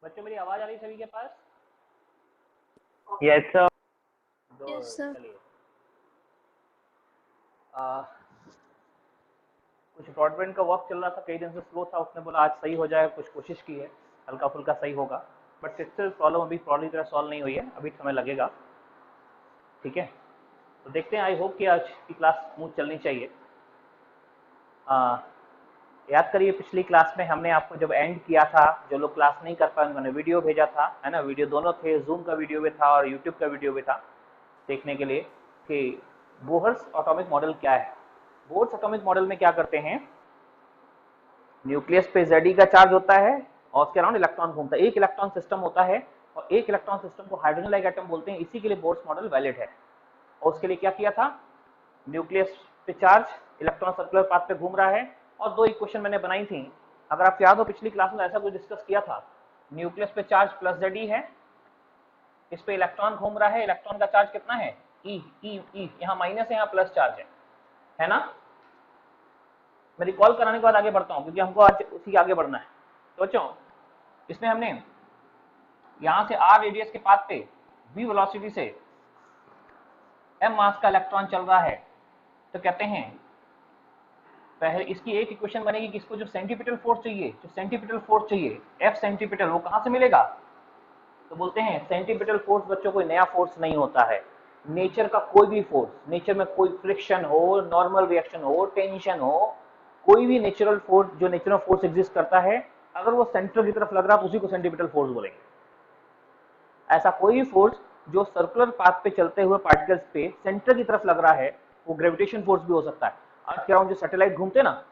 बच्चों मेरी आवाज आ रही है सभी के पास? Yes sir. Yes sir. चलिए कुछ ब्रॉडबैंड का वर्क चल रहा था, कई दिन से स्लो था, उसने बोला आज सही हो जाए, कुछ कोशिश की है, हल्का फुल्का सही होगा, बट स्टिल प्रॉब्लम अभी पूरी तरह सॉल्व नहीं हुई है, अभी समय लगेगा। ठीक है, तो देखते हैं, आई होप कि आज की क्लास स्मूथ चलनी चाहिए। याद करिए पिछली क्लास में हमने आपको जब एंड किया था, जो लोग क्लास नहीं कर पाए उन्होंने वीडियो भेजा था, है ना, वीडियो दोनों थे, जूम का वीडियो भी था और यूट्यूब का वीडियो भी था, देखने के लिए कि बोहर्स एटॉमिक मॉडल क्या है। बोहर्स एटॉमिक मॉडल में क्या करते हैं, न्यूक्लियस पे Ze का चार्ज होता है और उसके अराउंड इलेक्ट्रॉन घूमता है, एक इलेक्ट्रॉन सिस्टम होता है और एक इलेक्ट्रॉन सिस्टम को हाइड्रोजन लाइक एटम बोलते हैं, इसी के लिए बोर्स मॉडल वैलिड है। और उसके लिए क्या किया था, न्यूक्लियस पे चार्ज, इलेक्ट्रॉन सर्कुलर पाथ पे घूम रहा है और दो इक्वेशन मैंने बनाई थी, अगर आप याद हो पिछली क्लास में ऐसा कुछ डिस्कस किया था। न्यूक्लियस पे चार्ज प्लस Ze है, इस पे इलेक्ट्रॉन घूम रहा है, इलेक्ट्रॉन का चार्ज कितना है, ई ई ई, यहाँ माइनस है, यहाँ प्लस चार्ज है ना। मैं रिकॉल कराने के बाद आगे बढ़ता हूँ क्योंकि हमको आज उसी के आगे बढ़ना है। तो बच्चों इसमें हमने यहाँ से r रेडियस के पाथ पे v वेलोसिटी से m मास का इलेक्ट्रॉन चल रहा है, तो कहते हैं पहले इसकी एक इक्वेशन बनेगी कि इसको जो सेंटीपिटल फोर्स चाहिए, F सेंटीपिटल, वो कहाँ से मिलेगा, तो बोलते हैं सेंटीपिटल फोर्स बच्चों कोई नया फोर्स नहीं होता है, नेचर का कोई भी फोर्स, नेचर में कोई फ्रिक्शन हो, नॉर्मल रिएक्शन हो, टेंशन हो, कोई भी नेचुरल फोर्स जो नेचुरल फोर्स एग्जिस्ट करता है, अगर वो सेंटर की तरफ लग रहा है तो उसी को सेंटीपिटल फोर्स बोलेंगे। ऐसा कोई भी फोर्स जो सर्कुलर पाथ पे चलते हुए पार्टिकल्स पे सेंटर की तरफ लग रहा है, वो ग्रेविटेशन फोर्स भी हो सकता है। अर्थ के अराउंड जो सैटेलाइट घूमते हैं ना,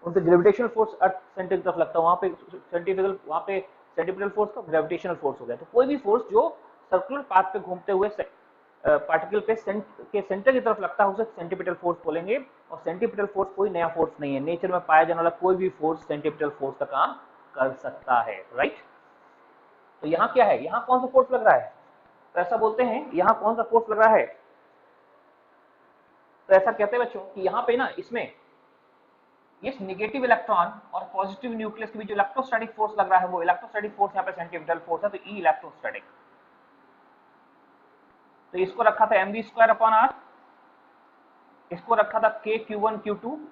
उन पे ग्रेविटेशनल फोर्स अर्थ सेंटर की तरफ लगता है, वहां पे सेंटीपिटल फोर्स का ग्रेविटेशनल फोर्स हो गया। तो कोई भी फोर्स जो सर्कुलर पाथ पे घूमते हुए पार्टिकल पे सेंटर की तरफ लगता है उसे सेंटीपिटल फोर्स बोलेंगे। और सेंटीपिटल फोर्स कोई नया फोर्स नहीं है, नेचर में पाया जाने वाला कोई भी फोर्स सेंटीपिटल फोर्स का काम कर सकता है, राइट। तो यहाँ क्या है, यहाँ कौन सा फोर्स लग रहा है, तो ऐसा बोलते हैं यहाँ कौन सा फोर्स लग रहा है, तो ऐसा कहते हैं बच्चों कि यहाँ पे ना इसमें इस नेगेटिव इलेक्ट्रॉन और पॉजिटिव न्यूक्लियस के बीच जो इलेक्ट्रोस्टैटिक फोर्स लग रहा है, वो इलेक्ट्रोस्टैटिक फोर्स यहाँ पे सेंटीपिटल फोर्स है, तो ई इलेक्ट्रोस्टैटिक। तो इसको रखा था mv²/r, इसको रखा था k Q1 Q2/r²।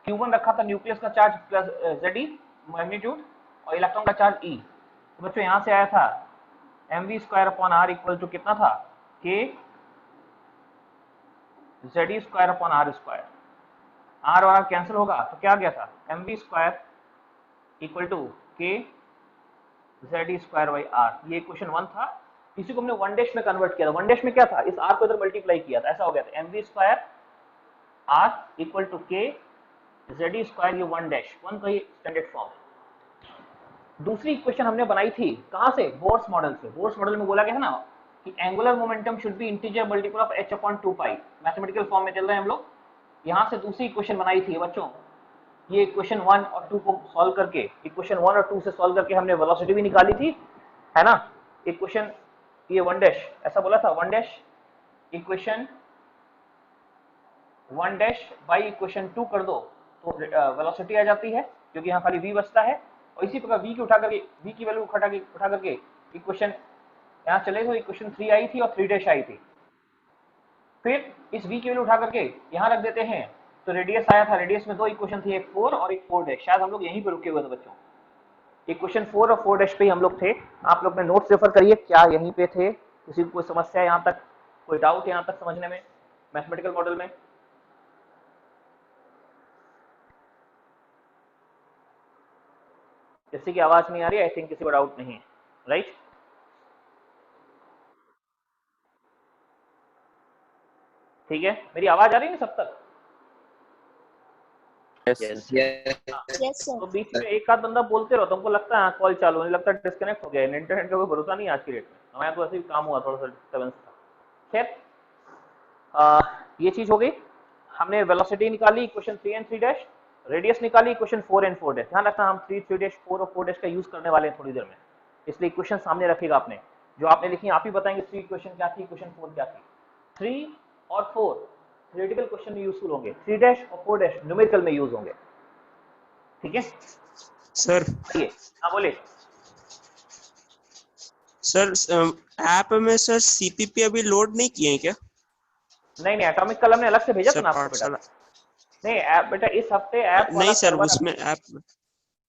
Q1 रखा था न्यूक्लियस का चार्ज प्लस Ze मैग्नीट्यूड और इलेक्ट्रॉन का चार्ज E। तो बच्चों यहाँ से आया था mv²/r इक्वल टू कितना था, k Ze²/r²। r और r कैंसिल होगा तो क्या आ गया था, mv² equal to k Ze²/r। ये क्वेश्चन 1 था, इसी को हमने वन डैश में कन्वर्ट किया था। वन डैश में क्या था, इस r को इधर मल्टीप्लाई किया था, ऐसा हो गया था mv² r equal to k Ze², ये वन डैश, वन का ही स्टैंडर्ड फॉर्म। दूसरी इक्वेशन हमने बनाई थी कहां से, बोर्स मॉडल से। बोर्स मॉडल में बोला गया है ना कि angular momentum should be integer multiple of h/2π, mathematical form में चल रहे हैं हम लोग। यहां से दूसरी इक्वेशन बनाई थी बच्चों, ये इक्वेशन 1 और 2 को सॉल्व करके, इक्वेशन 1 और 2 से सॉल्व करके हमने वेलोसिटी भी निकाली थी, है ना। इक्वेशन ये वन डैश ऐसा बोला था, one dash equation 1 dash by equation 2 कर दो तो वेलोसिटी आ जाती है, क्योंकि यहाँ खाली v बचता है। और इसी प्रकार v की उठा करके, v की वैल्यू उठा करके इक्वेशन यहाँ चले तो इक्वेशन 3 आई थी और 3 डैश आई थी। फिर इस v की वैल्यू उठा करके यहाँ रख देते हैं, तो रेडियस आया था, रेडियस में दो इक्वेशन थी, एक 4 और एक 4 डैश। शायद हम लोग यहीं पे रुके हुए थे बच्चों, इक्वेशन 4 और 4 डैश पे ही हम लोग थे। आप लोग अपने नोट्स रेफर करिए, क्या यहीं पे थे, किसी को कोई समस्या है यहाँ तक, कोई डाउट है यहाँ तक समझने में मैथमेटिकल मॉडल में। किसी की आवाज नहीं आ रही, आई थिंक किसी को डाउट नहीं है, राइट। ठीक है, मेरी आवाज आ रही है ना सब तक? यस यस तो सर। बीच में एक आध बंदा बोलते रहो, तुमको लगता है कॉल चालू होने, लगता है डिस्कनेक्ट हो गया। इंटरनेट का कोई भरोसा नहीं आज की डेट में, हमारे तो ऐसे ही काम हुआ, थोड़ा सा डिस्टर्बेंस था। खैर ये चीज हो गई, हमने वेलोसिटी निकाली इक्वेशन 3 एंड 3 डैश, रेडियस निकाली इक्वेशन 4 एंड 4 डैश। ध्यान रखना हम 3 डैश 4 और 4 डैश का यूज करने वाले हैं थोड़ी देर में, इसलिए इक्वेशन सामने रखेगा आपने, जो आपने लिखी आप ही बताएंगे 3 इक्वेशन क्या थी, इक्वेशन 4 क्या थी। 3 और 4 थ्योरेटिकल क्वेश्चन में यूजफुल होंगे, 3 डैश और 4 डैश न्यूमेरिकल में यूज होंगे, ठीक है। सर आइए, हाँ बोलिए। सर ऐप में सर सीपीपी अभी लोड नहीं किए हैं क्या? नहीं नहीं, एटॉमिक कलम ने अलग से भेजा था सर ना आपको बेटा। पाठशाला नहीं ऐप बेटा, इस हफ्ते ऐप वाला नहीं सर, सर्वर, उसमें ऐप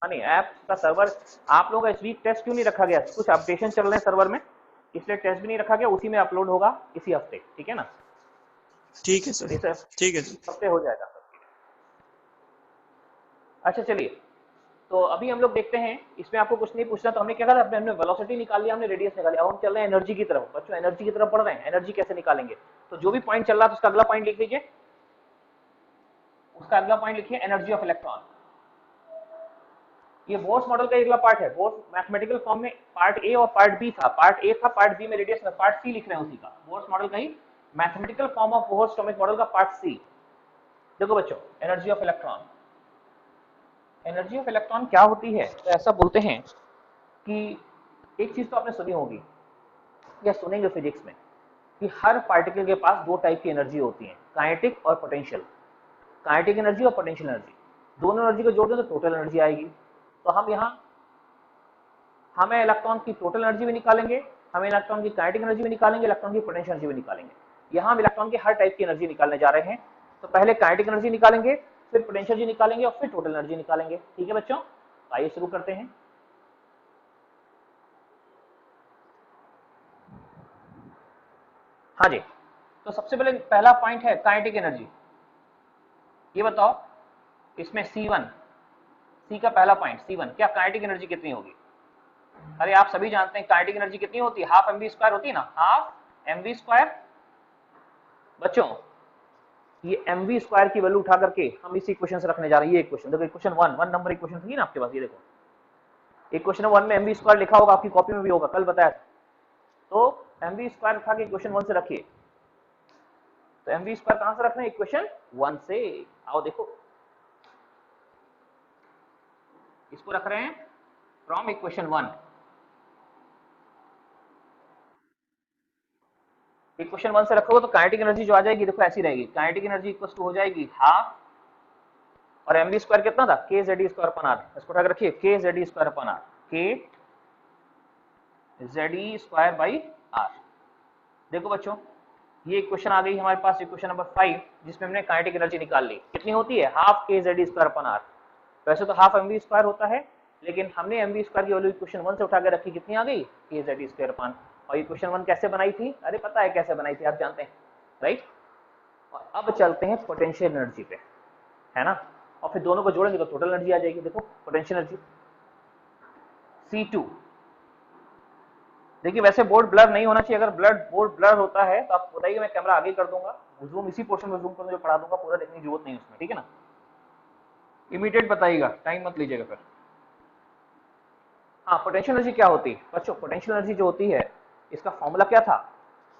हाँ नहीं ऐप का सर्वर, आप लोगों का इस वीक टेस्ट क्यों नहीं रखा गया? कुछ अपडेशन चल रहे हैं सर्वर में, इसलिए टेस्ट भी नहीं रखा गया। उसी में अपलोड होगा इसी हफ्ते, ठीक है ना? ठीक है सर, इस ठीक है सर। हफ्ते हो जाएगा। अच्छा चलिए, तो अभी हम लोग देखते हैं, इसमें आपको कुछ नहीं पूछना। तो हमने क्या करा, हमने वेलोसिटी निकाल लिया, हमने रेडियस निकाल लिया। अब हम चल रहे हैं एनर्जी की तरफ। बच्चों एनर्जी की तरफ बढ़ रहे हैं। एनर्जी कैसे निकालेंगे? तो जो भी पॉइंट चल रहा है उसका अगला पॉइंट लिख लीजिए। उसका अगला पॉइंट लिखिए एनर्जी ऑफ इलेक्ट्रॉन। ये बोर्स मॉडल का अगला पार्ट है। बोर्स मैथमेटिकल फॉर्म में पार्ट ए और पार्ट बी था। पार्ट ए था, पार्ट बी में रेडियस में, पार्ट सी लिख रहे हैं उसी का। बोर्स मॉडल का ही mathematical form of Bohr's atomic model का पार्ट सी। देखो बच्चों, energy of electron, energy of electron क्या होती है? तो ऐसा बोलते हैं कि एक चीज तो आपने सुनी होगी या सुनेंगे फिजिक्स में, कि हर पार्टिकल के पास दो टाइप की एनर्जी होती है, काइनेटिक और पोटेंशियल। काइनेटिक एनर्जी और पोटेंशियल एनर्जी, दोनों एनर्जी को जोड़ दें तो टोटल एनर्जी आएगी। तो हम यहाँ, हमें इलेक्ट्रॉन की टोटल एनर्जी भी निकालेंगे, हमें इलेक्ट्रॉन की काइनेटिक एनर्जी भी निकालेंगे, इलेक्ट्रॉन की पोटेंशियल एनर्जी भी निकालेंगे। यहाँ हम इलेक्ट्रॉन की हर टाइप की एनर्जी निकालने जा रहे हैं। तो पहले काइनेटिक एनर्जी निकालेंगे, फिर पोटेंशियल एनर्जी निकालेंगे और फिर टोटल एनर्जी निकालेंगे। ठीक है बच्चों, आइए शुरू करते हैं। हाँ जी, तो सबसे पहले पहला पॉइंट है काइनेटिक एनर्जी। ये बताओ, इसमें C1, सी का पहला पॉइंट C1, क्या काइनेटिक एनर्जी कितनी होगी? अरे आप सभी जानते हैं काइनेटिक एनर्जी कितनी होती है, हाफ mv² होती है ना, हाफ mv²। बच्चों ये mv² की वैल्यू उठा करके हम इस इक्वेशन से रखने जा रहे हैं। ये इक्वेशन देखो, इक्वेशन 1 नंबर इक्वेशन थी ना आपके पास, ये देखो इक्वेशन 1 में mv² लिखा होगा, आपकी कॉपी में भी होगा, कल बताया था। तो mv² उठा के इक्वेशन 1 से रखिए। तो mv² कहां से रखना है? इक्वेशन 1 से। आओ देखो, इसको रख रहे हैं फ्रॉम इक्वेशन 1। इक्वेशन 1 से रखोगे तो काइनेटिक एनर्जी जो आ जाएगी देखो ऐसी रहेगी। काइनेटिक एनर्जी इक्वल टू हो जाएगी हाफ, और mv² कितना था? kZe²/r। इसको उठा के रखिए, kZe²/r, kZe²/r। देखो बच्चों, ये इक्वेशन आ गई हमारे पास, इक्वेशन नंबर 5, जिसमें हमने काइनेटिक एनर्जी निकाल ली। कितनी होती है? Half kZe²/r। वैसे तो हाफ mv² होता है, लेकिन हमने mv² की वैल्यू इक्वेशन 1 से उठा के रखी। कितनी आ गई? kZe²/r। और इक्वेशन 1 कैसे बनाई थी? अरे पता है कैसे बनाई थी, आप जानते हैं, राइट? और अब चलते हैं पोटेंशियल एनर्जी पे, है ना? और फिर दोनों को जोड़ेंगे तो टोटल एनर्जी आ जाएगी। देखो पोटेंशियल एनर्जी C2। देखिए वैसे बोर्ड ब्लर नहीं होना चाहिए। अगर बोर्ड ब्लर होता है तो आप बताइए, मैं कैमरा आगे कर दूंगा, जूम इसी पोर्शन में जूम कर जो पढ़ा दूंगा, पूरा देखने की जरूरत नहीं उसमें, ठीक है ना? इमीडिएट बताइएगा, टाइम मत लीजिएगा फिर। हाँ, पोटेंशियल एनर्जी क्या होती है बच्चों? पोटेंशियल एनर्जी जो होती है, इसका फॉर्मूला क्या था?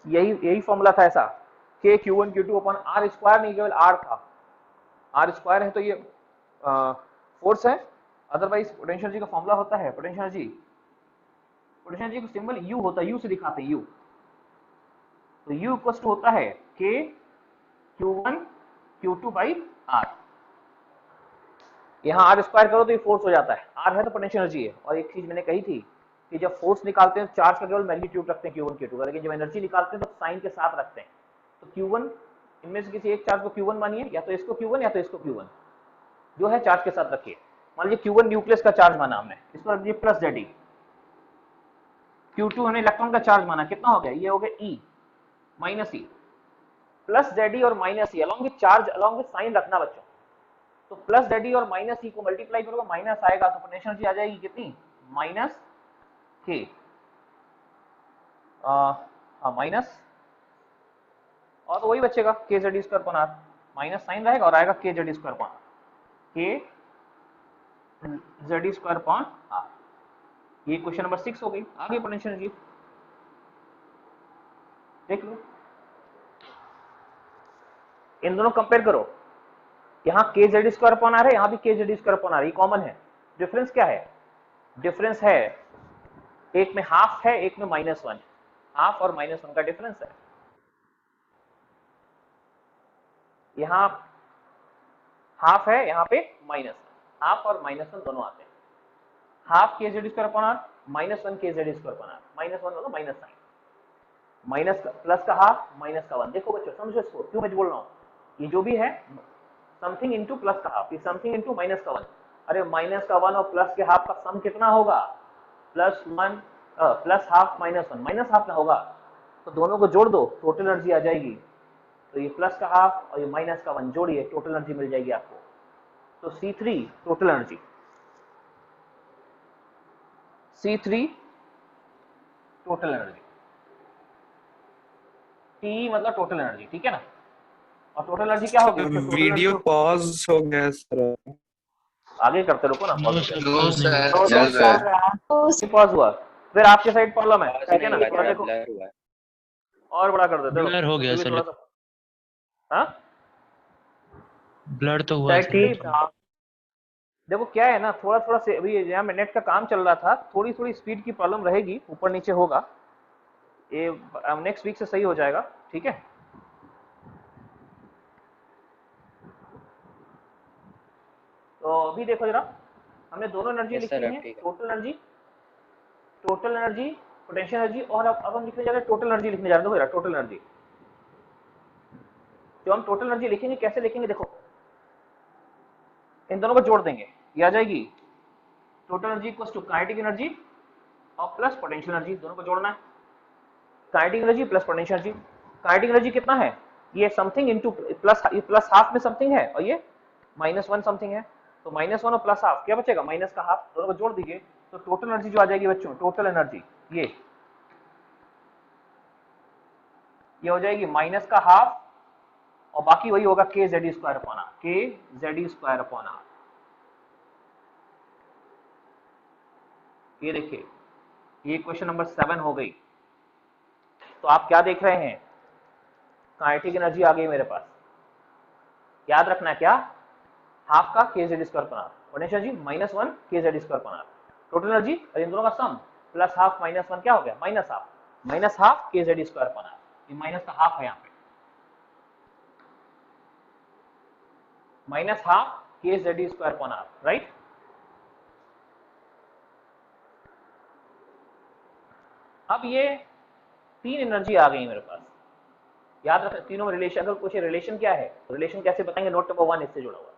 यही फॉर्मूला था ऐसा, KQ1Q2/r², नहीं केवल r था। r² है तो ये फोर्स है। अदरवाइज पोटेंशियल एनर्जी का फॉर्मूला होता है, पोटेंशियल एनर्जी का सिंबल U होता है, U से दिखाते हैं U। तो U इक्वल टू होता है KQ1Q2/r। यहाँ r² करो तो ये फोर्स हो जाता है, r है तो पोटेंशियल एनर्जी है। और एक चीज मैंने कही थी कि जब फोर्स निकालते हैं चार्ज का केवल मैग्नीट्यूड रखते हैं Q1 Q2 का, लेकिन जब एनर्जी निकालते हैं तो साइन के साथ रखते हैं। तो Q1, इनमें से किसी एक चार्ज को Q1 मानिए, या तो इसको Q1 या तो इसको Q1, जो है चार्ज के साथ रखिए। मान लीजिए Q1 न्यूक्लियस का चार्ज माना हमने, इसको रख दीजिए प्लस Ze। Q2 हमने इलेक्ट्रॉन का चार्ज माना, कितना हो गया? ये हो गया E minus E, plus Ze और minus E along with charge, along with sign रखना बच्चों। तो प्लस Ze और माइनस E को मल्टीप्लाई करोगे, माइनस आएगा तो पोटेंशियल एनर्जी आ जाएगी कितनी? माइनस K, माइनस, और तो वही बचेगा kZe²/r, माइनस साइन रहेगा और आएगा kZe²/r, kZe²/r। ये क्वेश्चन नंबर 6 हो गई। आगे पोटेंशियल एनर्जी देख लो, इन दोनों कंपेयर करो। यहाँ kZe²/r है, यहाँ भी kZe²/r, ये कॉमन है। डिफरेंस क्या है? डिफरेंस है, एक में हाफ है, एक में -1, हाफ और -1 का डिफरेंस है। यहाँ हाफ है, यहाँ पे माइनस, हाफ और -1 दोनों आते हैं। Half k Z square upon r minus 1 k Z square upon r, minus 1 होगा माइनस साइन, माइनस का प्लस का हाफ माइनस का 1। देखो बच्चों समझो इसको, क्यों मैं बोल रहा हूँ, ये जो भी है समथिंग इंटू प्लस का हाफ, ये समथिंग इंटू माइनस का 1। अरे माइनस का 1 और प्लस के हाफ का सम कितना होगा, plus 1 plus half minus 1, minus half ना होगा, तो दोनों को जोड़ दो टोटल एनर्जी आ जाएगी। तो ये प्लस का हाफ और ये माइनस का 1 जोड़िए, टोटल एनर्जी मिल जाएगी आपको। तो C3 total energy, C3 total energy, T मतलब टोटल एनर्जी, ठीक है ना। और टोटल एनर्जी क्या होगी, वीडियो पॉज हो गया सर। आगे करते रुको ना, नो सर, तो चल रहा है। पॉज हुआ, फिर आपके साइड प्रॉब्लम है, ठीक है ना, थोड़ा देखो ब्लर हुआ है। और बड़ा कर देते ब्लर हो गया भी सर, थोड़ा सा, हाँ ब्लर तो हुआ ठीक। सर। देखो क्या है ना, थोड़ा थोड़ा से अभी यहाँ नेट का काम चल रहा था, थोड़ी थोड़ी स्पीड की प्रॉब्लम रहेगी, ऊपर नीचे होगा, ये नेक्स्ट वीक से सही हो जाएगा, ठीक है। तो अभी देखो जरा, हमने दोनों एनर्जी यस लिखी सर, अब है, ठीक है। टोटल एनर्जी, पोटेंशियल एनर्जी, और अब हम लिखने जा रहे हैं टोटल एनर्जी लिखने जा रहे हैं। देखो टोटल एनर्जी, जो हम टोटल एनर्जी लिखेंगे कैसे लिखेंगे, देखो इन दोनों को जोड़ देंगे, ये आ जाएगी total energy equals to kinetic energy और प्लस पोटेंशियल एनर्जी, दोनों को जोड़ना है। Kinetic energy plus potential energy, kinetic energy कितना है, ये समथिंग इनटू प्लस हाफ में समथिंग है और ये माइनस 1 समथिंग है, तो माइनस 1 और प्लस हाफ क्या बचेगा, माइनस का हाफ, दोनों को जोड़ दीजिए, तो टोटल एनर्जी जो आ जाएगी बच्चों, टोटल एनर्जी ये हो जाएगी माइनस का हाफ और बाकी वही होगा के जेड स्क्वायर अपॉन आर, के जेड स्क्वायर अपॉन आर। ये देखिए, ये क्वेश्चन नंबर 7 हो गई। तो आप क्या देख रहे हैं, काइनेटिक एनर्जी आ गई मेरे पास, याद रखना है क्या, हाफ का k Z square upon r, potential energy minus 1 k Z square upon r, total energy और इन दोनों का सम प्लस हाफ माइनस 1 क्या हो गया, minus half k Z square upon r, ये माइनस का हाफ है यहाँ पे, minus half k Z square upon r, right. अब ये तीन एनर्जी आ गई मेरे पास, याद रखना तीनों में रिलेशन, अगर कुछ रिलेशन क्या है, रिलेशन कैसे बताएंगे, नोट नंबर 1 इससे जुड़ा हुआ,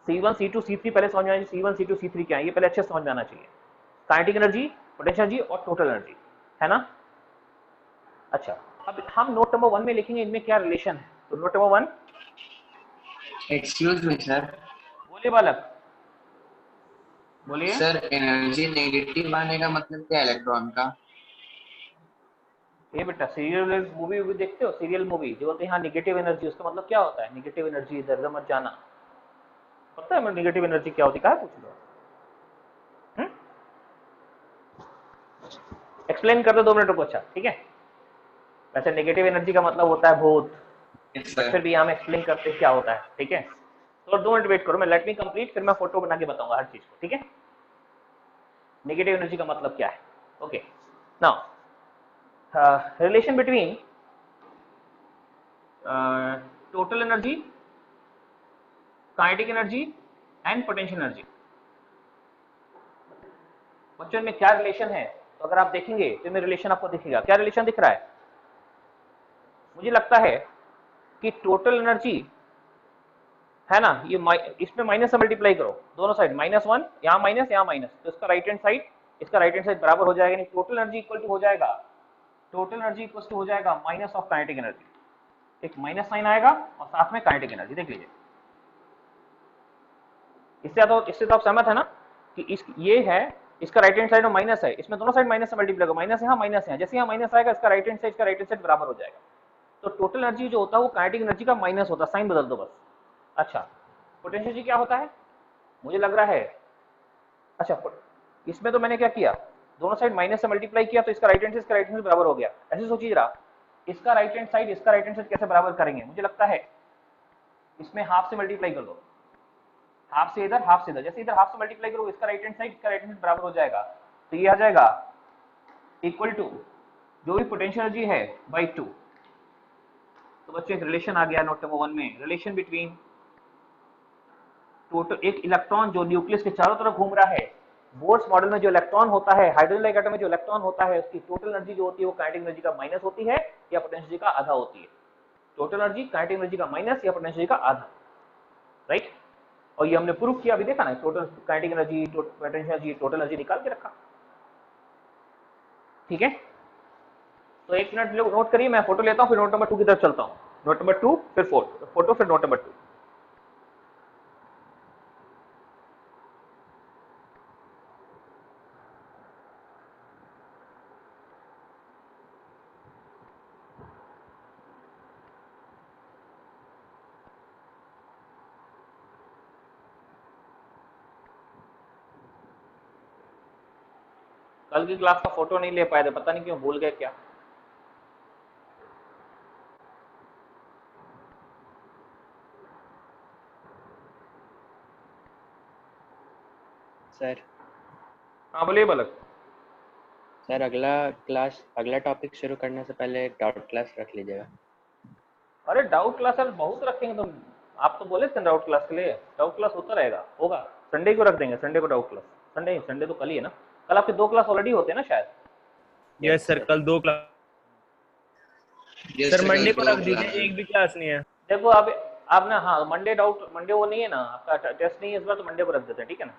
C1 C2 C3 पहले समझ में आना चाहिए, C1 C2 C3 क्या है ये पहले अच्छे समझ में आना चाहिए, काइनेटिक एनर्जी, पोटेंशियल एनर्जी और टोटल एनर्जी, है ना। अच्छा, अब हम नोट नंबर 1 में लिखेंगे इनमें क्या रिलेशन है, तो note number 1, excuse me sir. बोलिए बालक, बोलिए। सर एनर्जी नेगेटिव आने का मतलब क्या है इलेक्ट्रॉन का? ये बेटा सीरियल मूवी भी देखते हो, सीरियल मूवी जो बोलते हैं यहाँ निगेटिव एनर्जी, उसका मतलब क्या होता है, निगेटिव एनर्जी इधर उधर मत जाना, पता है मैं निगेटिव एनर्जी क्या होती है, पूछ लो, एक्सप्लेन कर दो 2 मिनट को, अच्छा ठीक है। वैसे नेगेटिव एनर्जी का मतलब होता है भूत, फिर भी हम एक्सप्लेन करते हैं क्या होता है, ठीक है। तो 2 मिनट वेट करो, मैं लेट मी कंप्लीट, फिर मैं फोटो बना के बताऊंगा हर चीज को, ठीक है। नेगेटिव एनर्जी का मतलब क्या है, okay. Now relation between total energy, kinetic energy and potential energy, बच्चों में क्या रिलेशन है, तो अगर आप देखेंगे तो इनमें रिलेशन आपको दिखेगा, क्या रिलेशन दिख रहा है, मुझे लगता है कि टोटल एनर्जी है ना, ये इसमें माइनस से मल्टीप्लाई करो दोनों साइड, -1 यहाँ माइनस, तो इसका राइट हैंड साइड इसका राइट हैंड साइड बराबर हो जाएगा, नहीं टोटल एनर्जी इक्वल टू हो जाएगा, टोटल एनर्जी इक्वल टू हो जाएगा माइनस ऑफ काइनेटिक एनर्जी, एक माइनस साइन आएगा और साथ में काइनेटिक एनर्जी, देख लीजिए। इससे तो आप सहमत है ना कि ये है, इसका राइट हैंड साइड में माइनस है, इसमें दोनों साइड माइनस से मल्टीप्लाई करो, माइनस यहाँ माइनस है, जैसे यहाँ माइनस आएगा इसका राइट हैंड साइड बराबर हो जाएगा, तो टोटल एनर्जी जो होता है वो काइनेटिक एनर्जी का माइनस होता है, साइन बदल दो बस। अच्छा, पोटेंशियल एनर्जी क्या होता है, मुझे लग रहा है, अच्छा इसमें तो मैंने क्या किया, दोनों साइड माइनस से मल्टीप्लाई किया, तो इसका राइट हैंड से बराबर हो गया, ऐसे सोचिए जरा, इसका राइट हैंड साइड कैसे बराबर करेंगे, मुझे लगता है इसमें हाफ से मल्टीप्लाई कर दो, हाफ से इधर, जैसे इधर हाफ से मल्टीप्लाई करो, इसका राइट हैंड साइड बराबर हो जाएगा, तो ये आ जाएगा इक्वल टू जो भी पोटेंशियल एनर्जी है बाई 2। तो बच्चों एक रिलेशन आ गया नोट नंबर 1 में, रिलेशन बिटवीन टोटल, एक इलेक्ट्रॉन जो न्यूक्लियस के चारों तरफ घूम रहा है, बोर्स मॉडल में जो इलेक्ट्रॉन होता है, हाइड्रोजन एटम में जो इलेक्ट्रॉन होता है, उसकी टोटल एनर्जी जो होती है वो काइनेटिक एनर्जी का माइनस होती है या पोटेंशियल एनर्जी का आधा होती है। टोटल एनर्जी काइनेटिक एनर्जी का माइनस या पोटेंशियल एनर्जी का आधा, राइट। और ये हमने प्रूव किया, अभी देखा ना, total kinetic energy, potential energy, total energy निकाल के रखा, ठीक है। तो एक मिनट लोग नोट करिए, मैं फोटो लेता हूँ, फिर नोट नंबर 2 की तरफ चलता हूँ। नोट नंबर 2 फिर फोटो फिर नोट नंबर 2। कल की क्लास का फोटो नहीं ले पाए थे, पता नहीं क्यों, भूल गए क्या। सर हाँ बोलिए बालक। सर अगला टॉपिक शुरू करने से पहले एक डाउट क्लास रख लीजिएगा। अरे डाउट क्लास यार बहुत रखेंगे तुम, आप तो बोले थे डाउट क्लास के लिए, डाउट क्लास होता रहेगा, होगा। संडे को रख देंगे, संडे को डाउट क्लास। संडे तो कल ही है ना, कल आपके 2 क्लास ऑलरेडी होते हैं ना शायद। यस सर, कल 2 क्लास। सर मंडे को रख दीजिए, एक भी क्लास नहीं है। देखो आप ना, हाँ मंडे वो नहीं है ना, आपका टेस्ट नहीं है इस बार, तो मंडे को रख देते हैं, ठीक है ना।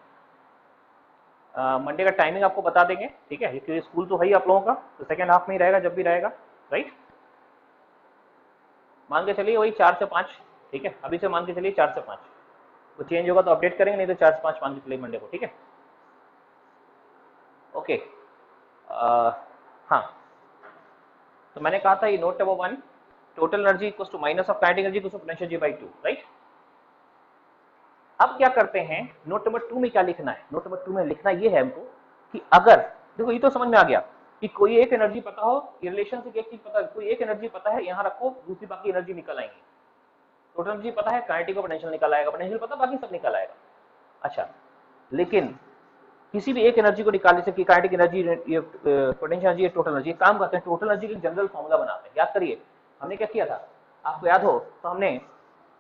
मंडे का टाइमिंग आपको बता देंगे, ठीक है, क्योंकि स्कूल तो है ही आप लोगों का, तो सेकेंड हाफ में ही रहेगा जब भी रहेगा, राइट। मान के चलिए वही 4 से 5, ठीक है, अभी से मान के चलिए 4 से 5, वो चेंज होगा तो अपडेट करेंगे, नहीं तो 4 से 5 मान के चलिए मंडे को, ठीक है। ओके, हाँ, तो मैंने कहा था ये note number 1, total energy equals to minus of kinetic energy equals to potential energy by 2, right. अब क्या करते हैं, नोट नंबर 2 में क्या लिखना है, नोट नंबर 2 में लिखना ये है हमको कि अगर, देखो ये तो समझ में आ गया कि कोई एक एनर्जी पता हो, रिलेशन से एक चीज पता, कोई एक एनर्जी पता है, यहाँ रखो, दूसरी बाकी एनर्जी निकल आएंगी। टोटल एनर्जी पता है, काइनेटिक और पोटेंशियल निकल आएगा, पोटेंशियल पता, बाकी सब निकल आएगा। अच्छा, लेकिन किसी भी एक एनर्जी को निकालने से, kinetic energy, potential energy, total energy, काम करते हैं टोटल एनर्जी का जनरल फॉर्मूला बनाते हैं। याद करिए हमने क्या किया था, आपको याद हो तो हमने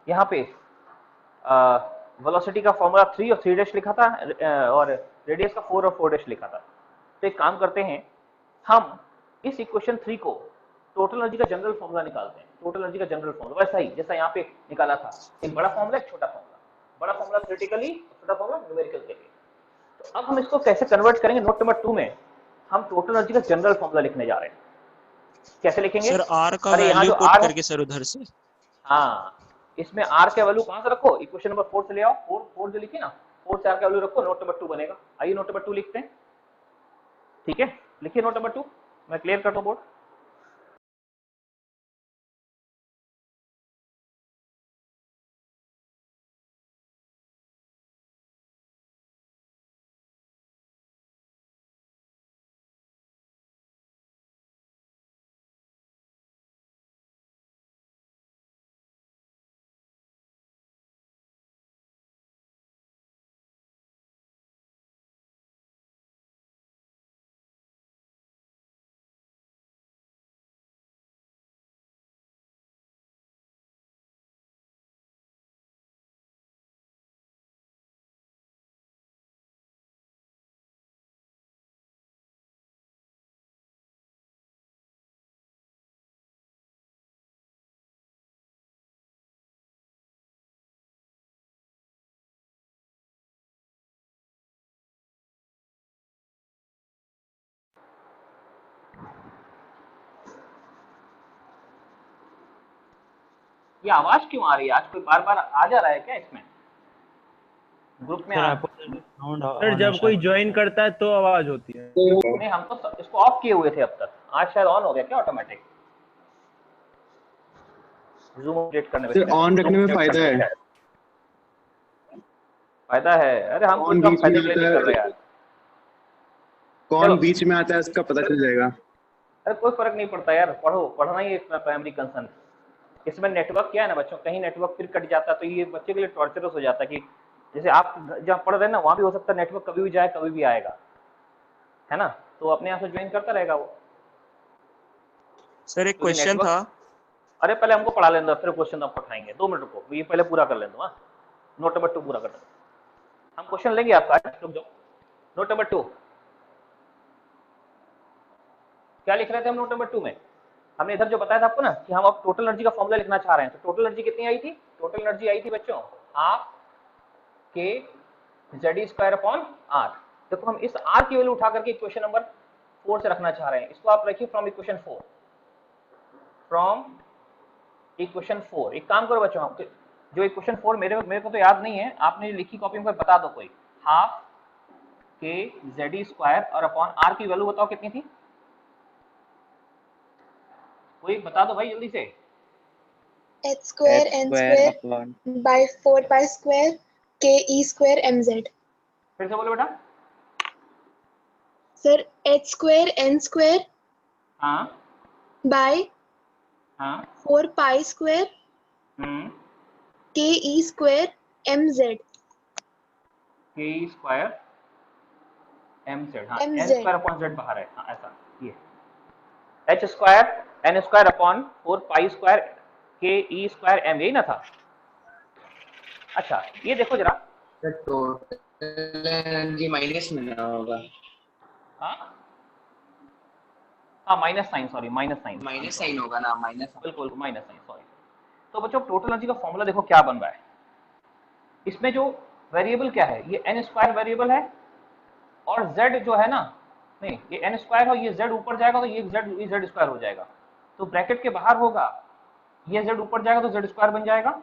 यहाँ पे वेलोसिटी का फॉर्मूला 3 और 3 लिखा था, और रेडियस का 4 और 4 लिखा था। तो एक काम करते हैं, हम इस इक्वेशन 3 को टोटल एनर्जी का जनरल फॉर्मूला निकालते हैं। टोटल एनर्जी का जनरल फॉर्मूला वैसा ही जैसा यहाँ पे निकाला था, एक बड़ा फॉर्मूला, एक छोटा फॉर्मूला, बड़ा फॉर्मूला थ्योरेटिकली, छोटा फॉर्मूला न्यूमेरिकल के लिए। तो अब हम इसको कैसे कन्वर्ट करेंगे, नोट नंबर 2 में हम टोटल एनर्जी का जनरल फॉर्मूला लिखने जा रहे हैं। कैसे लिखेंगे सर आर का अरे यहाँ वैल्यू जो पुट आर करके सर उधर से। हाँ, इसमें आर का वैल्यू कहां से रखो, इक्वेशन नंबर 4 से ले आओ, 4 जो लिखी ना, 4 से आर का वैल्यू रखो, नोट नंबर 2 बनेगा। आइए नोट नंबर 2 लिखते हैं, ठीक है, लिखिए नोट नंबर 2, मैं क्लियर करता हूं बोर्ड। ये आवाज क्यों आ रही है आज, कोई बार बार आ जा रहा है क्या इसमें ग्रुप में? सर जब कोई ज्वाइन करता है तो आवाज होती है। नहीं, हम तो इसको ऑफ किए हुए थे अब तक, आज शायद ऑन हो गया क्या ऑटोमेटिक, जूम अपडेट करने में ऑन रखने में फायदा है। फायदा है, अरे हम कोई काम फायदे के लिए नहीं कर रहे यार। कौन बीच में आता है उसका पता चल जाएगा। अरे कोई फर्क नहीं पड़ता यार, पढ़ना ही इसमें प्राइमरी कंसर्न। इसमें नेटवर्क क्या है ना बच्चों, कहीं नेटवर्क फिर कट जाता है तो ये बच्चे के लिए टॉर्चरस हो जाता है कि जैसे आप जहाँ पढ़ रहे हैं ना, वहाँ भी हो सकता है नेटवर्क कभी भी जाए कभी भी आएगा, है ना, तो अपने यहाँ से ज्वाइन करता रहेगा वो। सर एक क्वेश्चन था। अरे पहले हमको पढ़ा लेने दो, फिर क्वेश्चन आपको उठाएंगे, 2 मिनट रुको, ये पहले पूरा कर लेने दो। हाँ, नोट नंबर 2 पूरा कर दो, हम क्वेश्चन लेंगे आपका, रुक जाओ, नोट नंबर 2 क्या लिख रहे थे हम नोट नंबर 2 में? हमने इधर जो बताया था आपको ना कि हम अब टोटल एनर्जी का फॉर्मूला लिखना चाह रहे हैं। तो टोटल एनर्जी कितनी आई थी? टोटल एनर्जी आई थी बच्चों हाफ के Z² अपॉन R। देखो हम इस R की वैल्यू उठा करके इक्वेशन नंबर 4 से रखना चाह रहे हैं। इसको आप रखिए फ्रॉम इक्वेशन 4, फ्रॉम इक्वेशन 4। एक काम करो बच्चों, जो इक्वेशन 4 मेरे को तो याद नहीं है, आपने लिखी कॉपी में बता दो कोई। हाफ के Z² और अपॉन R की वैल्यू बताओ कितनी थी? कोई बता दो भाई जल्दी से। h square n square upon by 4 pi square k e square mz। फिर से बोलो बेटा। Sir h square n square हाँ by हाँ 4 pi square k e square mz। K square m Z. हाँ n mz square upon Z बाहर है। हाँ ऐसा ये h square n square upon 4 pi square k e square M, यही ना था? अच्छा ये देखो जरा। टोटल एनर्जी माइनस में ना होगा, हाँ हाँ minus sign, sorry minus sign, minus sign होगा ना, माइनस। बिल्कुल माइनस साइन, सॉरी। तो बच्चों टोटल एनर्जी का फॉर्मूला देखो क्या बन रहा है। इसमें जो वेरिएबल क्या है, ये एन स्क्वायर वेरिएबल है और z जो है ना, नहीं ये एन स्क्वायर और ये z ऊपर जाएगा तो ये z स्क्वायर हो जाएगा। तो ब्रैकेट के बाहर होगा, ये z ऊपर जाएगा तो z स्क्वायर बन जाएगा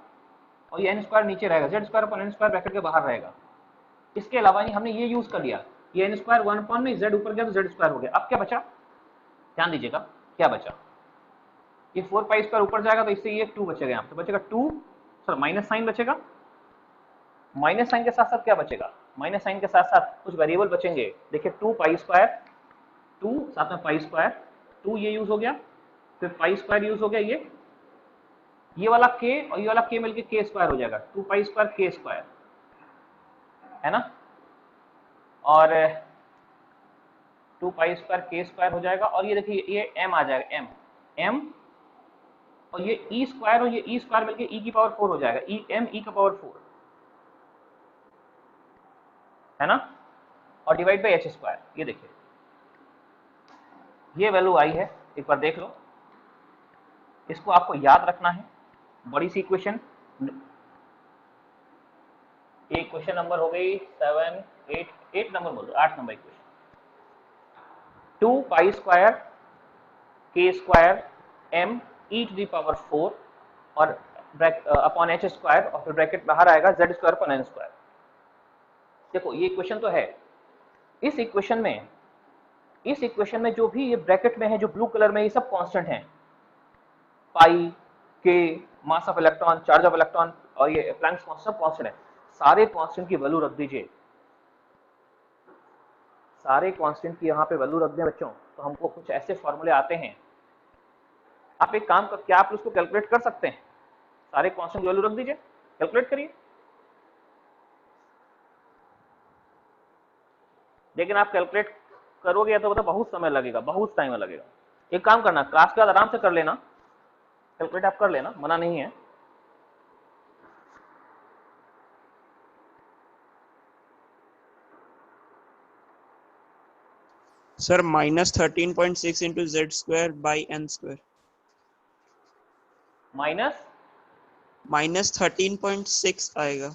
और ये एन स्क्वायर नीचे रहेगा, z square upon n square bracket के बाहर रहेगा। इसके अलावा हमने ये यूज कर लिया, ये एन स्क्वायर 1 अपॉन में z ऊपर गया तो z स्क्वायर हो गया। अब क्या बचा, ध्यान दीजिएगा क्या बचा। ये 4 पाई स्क्वायर ऊपर जाएगा तो इससे ये 2 बचेगा, यहाँ पे बचेगा 2, सर माइनस साइन बचेगा। माइनस साइन के साथ साथ क्या बचेगा, माइनस साइन के साथ साथ कुछ वेरिएबल बचेंगे। देखिए 2 पाई स्क्वायर, 2 साथ में पाई स्क्वायर, 2 ये यूज हो गया, फिर पाई स्क्वायर यूज हो गया, ये वाला k और ये वाला k मिलके k स्क्वायर हो जाएगा, 2 पाई स्क्वायर k स्क्वायर, है ना। और 2 पाई स्क्वायर k स्क्वायर हो जाएगा और ये देखिए ये m आ जाएगा, m और ये e स्क्वायर और ये e स्क्वायर मिलके e की पावर 4 हो जाएगा, m e का पावर 4, है ना। और डिवाइड बाई h स्क्वायर, ये देखिए ये वैल्यू आई है, एक बार देख लो। इसको आपको याद रखना है, बड़ी सी इक्वेशन। एक क्वेश्चन नंबर हो गई 7 8 नंबर बोल दो, 8 number equation. 2 pi square k square m e to the power 4 और अपॉन h स्क्वायर और फिर ब्रैकेट बाहर आएगा z square upon n square. देखो ये इक्वेशन तो है। इस इक्वेशन में जो भी ये ब्रैकेट में है, जो ब्लू कलर में, ये सब कांस्टेंट हैं। पाई, के, mass of electron, charge of electron और ये प्लैंक्स कांस्टेंट, कांस्टेंट है। सारे कांस्टेंट की वैल्यू रख दीजिए, सारे कांस्टेंट की यहाँ पे वैल्यू रख दें बच्चों, तो हमको कुछ ऐसे फॉर्मूले आते हैं। आप एक काम कर, क्या आप उसको कैलकुलेट कर सकते हैं? सारे कांस्टेंट की वैल्यू रख दीजिए, कैलकुलेट करिए। लेकिन आप कैलकुलेट करोगे तो बहुत समय लगेगा, बहुत टाइम लगेगा। एक काम करना, क्लास के बाद आराम से कर लेना, कैलकुलेट आप कर लेना, मना नहीं है। Sir -13.6 into Z square by n square. -13.6 आएगा।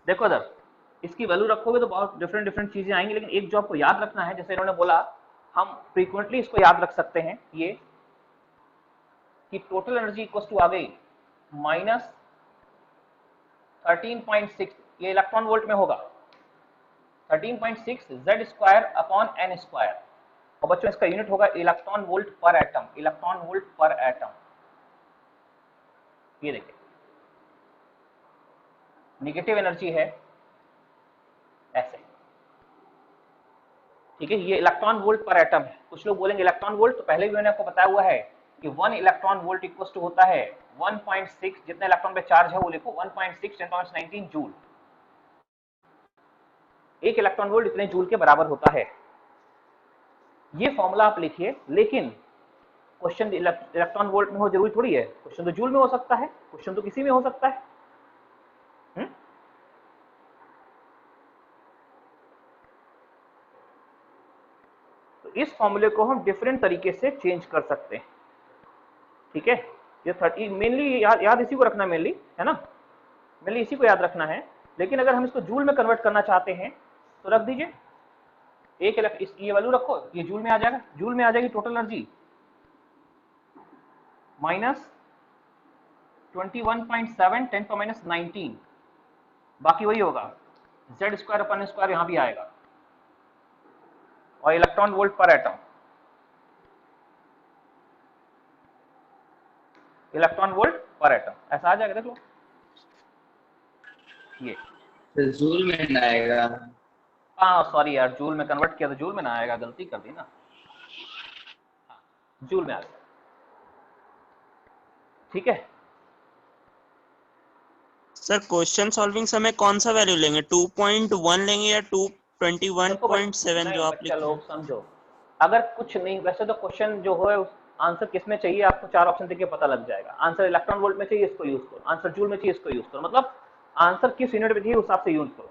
देखो इधर इसकी वैल्यू रखोगे तो बहुत डिफरेंट चीजें आएंगी, लेकिन एक जो आपको याद रखना है, जैसे इन्होंने बोला, हम फ्रीक्वेंटली इसको याद रख सकते हैं, ये कि टोटल एनर्जी इक्वल टू आ गई -13.6, ये इलेक्ट्रॉन वोल्ट में होगा, 13.6 z square upon n square. और बच्चों इसका यूनिट होगा इलेक्ट्रॉन वोल्ट पर एटम, इलेक्ट्रॉन वोल्ट पर एटम। ये देखिए नेगेटिव एनर्जी है ऐसे, ठीक है। ये इलेक्ट्रॉन वोल्ट पर एटम है। कुछ लोग बोलेंगे इलेक्ट्रॉन वोल्ट, तो पहले भी मैंने आपको बताया हुआ है कि 1 इलेक्ट्रॉन वोल्ट इक्वल टू होता है 1.6, जितने इलेक्ट्रॉन पे चार्ज है वो लिखो 1.6 10⁻19 जूल। एक इलेक्ट्रॉन वोल्ट इतने जूल के बराबर होता है। ये फॉर्मूला आप लिखिए, लेकिन क्वेश्चन इलेक्ट्रॉन वोल्ट में हो जरूरी थोड़ी है, क्वेश्चन तो जूल में हो सकता है, क्वेश्चन तो किसी में हो सकता है। इस फॉर्मूले को हम डिफरेंट तरीके से चेंज कर सकते हैं, ठीक है। ये 30 मेनली याद इसी को रखना, मेनली है ना, मेनली इसी को याद रखना है। लेकिन अगर हम इसको जूल में कन्वर्ट करना चाहते हैं तो रख दीजिए, ये वैल्यू रखो, ये जूल में आ जाएगा, जूल में आ जाएगी टोटल एनर्जी माइनस 21.7 10⁻⁹, बाकी वही होगा Z² यहां भी आएगा, और इलेक्ट्रॉन वोल्ट पर एटम, इलेक्ट्रॉन वोल्ट पर एटम ऐसा आ जाएगा, देख लो ये। जूल में ना आएगा। हाँ सॉरी यार, जूल में कन्वर्ट किया तो जूल में ना आएगा, गलती कर दी ना, हाँ, जूल में आ गया, ठीक है। सर क्वेश्चन सॉल्विंग समय कौन सा वैल्यू लेंगे, 2.1 लेंगे या 221.7 जो आप लिखे हैं? लोग समझो, अगर कुछ नहीं, वैसे तो क्वेश्चन जो है आंसर किस में चाहिए आपको 4 ऑप्शन देके पता लग जाएगा। आंसर इलेक्ट्रॉन वोल्ट में चाहिए, इसको यूज करो, आंसर जूल में चाहिए, इसको यूज करो, मतलब आंसर किस यूनिट में चाहिए उस हिसाब से यूज करो।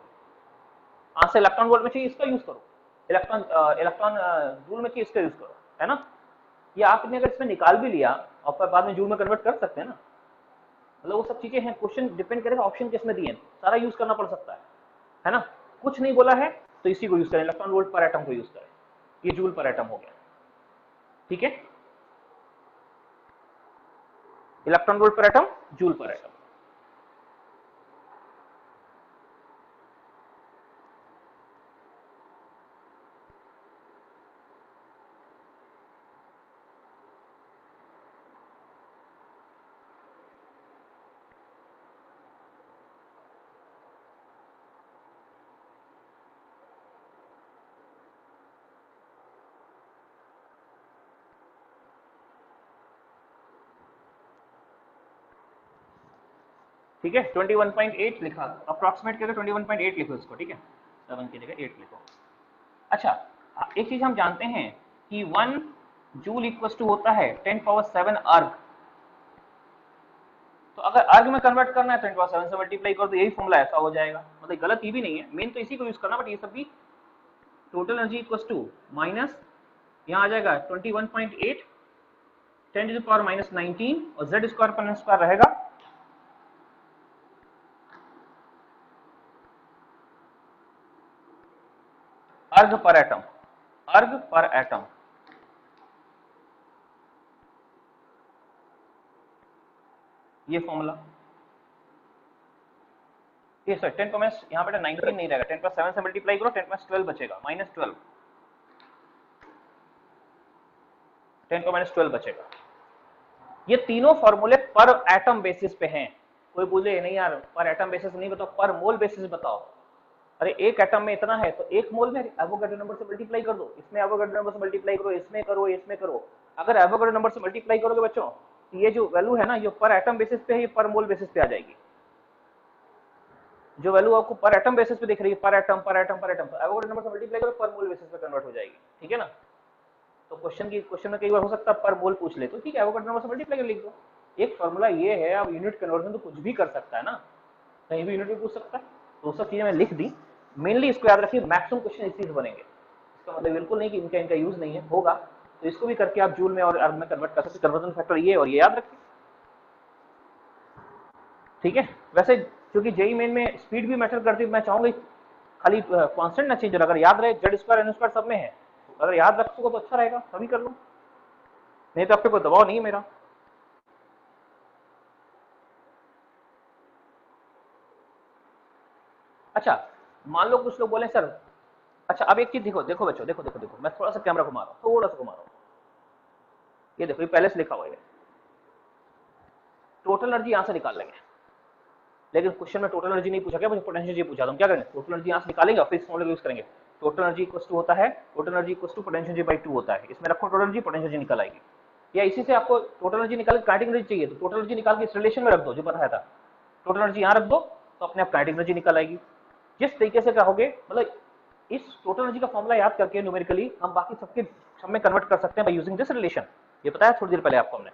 आंसर इलेक्ट्रॉन वोल्ट में चाहिए, इसका यूज करो, इलेक्ट्रॉन जूल में चाहिए, इसका यूज करो, है ना। ये आपने अगर इसमें निकाल भी लिया और फिर बाद में जूल में कन्वर्ट कर सकते हैं ना, मतलब वो सब चीजें हैं, क्वेश्चन डिपेंड करेगा ऑप्शन किस में दिए, सारा यूज करना पड़ सकता है ना। कुछ नहीं बोला है तो इसी को यूज करें, इलेक्ट्रॉन वोल्ट पर एटम को यूज करें, ये जूल पर एटम हो गया, ठीक है, इलेक्ट्रॉन वोल्ट पर एटम, जूल पर एटम। ठीक है, 21.8 लिखा, अप्रॉक्सीमेट करके 21.8 लिखो इसको, ठीक है, 7 की जगह 8 लिखो। अच्छा, एक चीज हम जानते हैं कि 1 जूल इक्वल टू होता है 10⁻7 अर्ग। तो अगर अर्ग में कन्वर्ट करना है तो 10⁻7 से मल्टीप्लाई करो, तो यही फॉर्मूला ऐसा हो जाएगा, मतलब गलत ये भी नहीं है, मेन तो इसी को यूज करना, बट ये सब भी total energy equal to minus यहाँ आ जाएगा 21.8 10⁻⁻19 और Z² रहेगा अर्ग पर एटम, अर्ग पर एटम, ये फॉर्मूला, ये सर 10 यहाँ पे 19 नहीं रहेगा, 10⁻7 से मल्टीप्लाई करो, 10⁻12 बचेगा, -12, 10⁻12 बचेगा। ये तीनों फॉर्मूले पर एटम बेसिस पे हैं। कोई बोले नहीं यार पर एटम बेसिस नहीं बताओ, पर मोल बेसिस बताओ। अरे एक एटम में इतना है तो एक मोल में एवोगाड्रो नंबर से मल्टीप्लाई कर दो, इसमें एवोगाड्रो नंबर से मल्टीप्लाई करो, इसमें करो, इसमें करो। अगर एवोगाड्रो नंबर से मल्टीप्लाई करोगे बच्चों तो ये जो वैल्यू है ना, ये पर एटम बेसिस पे है, ये पर मोल बेसिस पे आ जाएगी। जो वैल्यू आपको पर एटम बेसिस पे दिख रही है, पर एटम पर एटम पर एटम, तो एवोगाड्रो नंबर से मल्टीप्लाई करो, पर मोल बेसिस पे कन्वर्ट हो जाएगी, ठीक है ना। तो क्वेश्चन में कई बार हो सकता है पर मोल पूछ ले, तो ठीक है एवोगाड्रो नंबर से मल्टीप्लाई कर लिख दो। एक फॉर्मूला ये है, अब यूनिट कन्वर्जन तो कुछ भी कर सकता है ना, कहीं भी यूनिट भी पूछ सकता है, तो सब चीजें मैं लिख दी। मेनली इसको याद रखिए, मैक्सिमम क्वेश्चन इसी से बनेंगे, इसका मतलब बिल्कुल नहीं कि इनका यूज नहीं है, होगा तो इसको भी करके आप जूल में और अर्ग में कन्वर्ट कर सकते, कन्वर्जन फैक्टर ये और ये याद रखिए, ठीक है। वैसे क्योंकि जेई मेन में स्पीड भी मैटर करती है, मैं चाहूंगा खाली कांस्टेंट ना चेंज हो, अगर याद रहे Z² N² सब में है, अगर याद रख सको तो अच्छा रहेगा, सभी कर लो, नहीं तो आपके कोई दबाव नहीं है मेरा। अच्छा मान लो कुछ लोग बोले सर, अच्छा अब एक चीज देखो, देखो बच्चों, देखो देखो देखो, मैं थोड़ा सा कैमरा घुमा रहा हूँ, थोड़ा सा घुमा रहा हूँ, ये देखो, ये पहले से लिखा हुआ है, टोटल एनर्जी यहां से निकाल लेंगे, लेकिन क्वेश्चन में टोटल एनर्जी नहीं पूछा गया, मुझे पोटेंशियल एनर्जी पूछा, तो हम क्या करेंगे, टोटल एनर्जी यहां से निकालेंगे और फिर इस फॉर्मूले यूज करेंगे। टोटल एनर्जी इक्वल टू होता है, total energy equal to potential energy by 2 होता है, इसमें रखो टोटल एनर्जी, पोटेंशियल एनर्जी निकल आएगी। या इसी से आपको टोटल एनर्जी निकाल के काइनेटिक एनर्जी चाहिए, तो टोटल एनर्जी निकाल के इस रिलेशन में रख दो जो बताया था, टोटल एनर्जी यहाँ रख दो तो अपने आप काइनेटिक एनर्जी निकल आएगी। जिस तरीके से कहोगे, मतलब इस टोटल एनर्जी का फॉर्मूला याद करके न्यूमेरिकली हम बाकी सबके सब में कन्वर्ट कर सकते हैं बाय यूजिंग दिस रिलेशन, ये बताया थोड़ी देर पहले आपको हमने,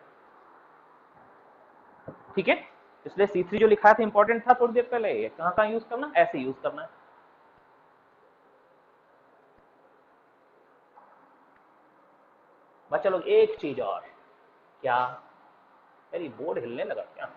ठीक है। इसलिए C3 जो लिखा था इंपॉर्टेंट था थोड़ी देर पहले, ये कहाँ यूज करना, ऐसे यूज करना है। बच्चा लोग एक चीज और, क्या मेरी बोर्ड हिलने लगा क्या?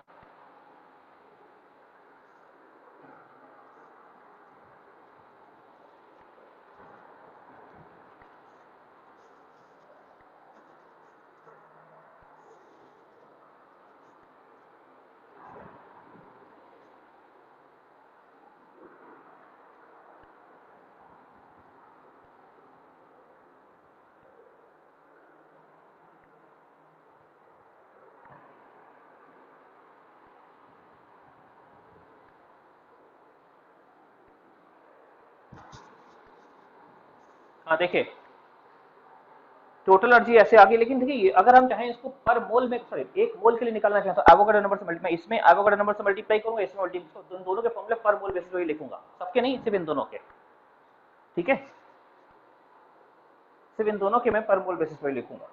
हाँ देखिए, टोटल एनर्जी ऐसे आ गई, लेकिन देखिए अगर हम चाहें इसको पर मोल में, सॉरी एक मोल के लिए निकालना चाहें तो एवोगाड्रो नंबर से मल्टीप्लाई, इसमें एवोगाड्रो नंबर से मल्टीप्लाई करूंगा, इसमें मल्टीप्लाई, दोनों के फॉर्मूले पर मोल बेसिस पे ही लिखूंगा, सबके नहीं, सिर्फ इन दोनों के, ठीक है, सिर्फ इन दोनों के मैं पर मोल बेसिस पे ही लिखूंगा।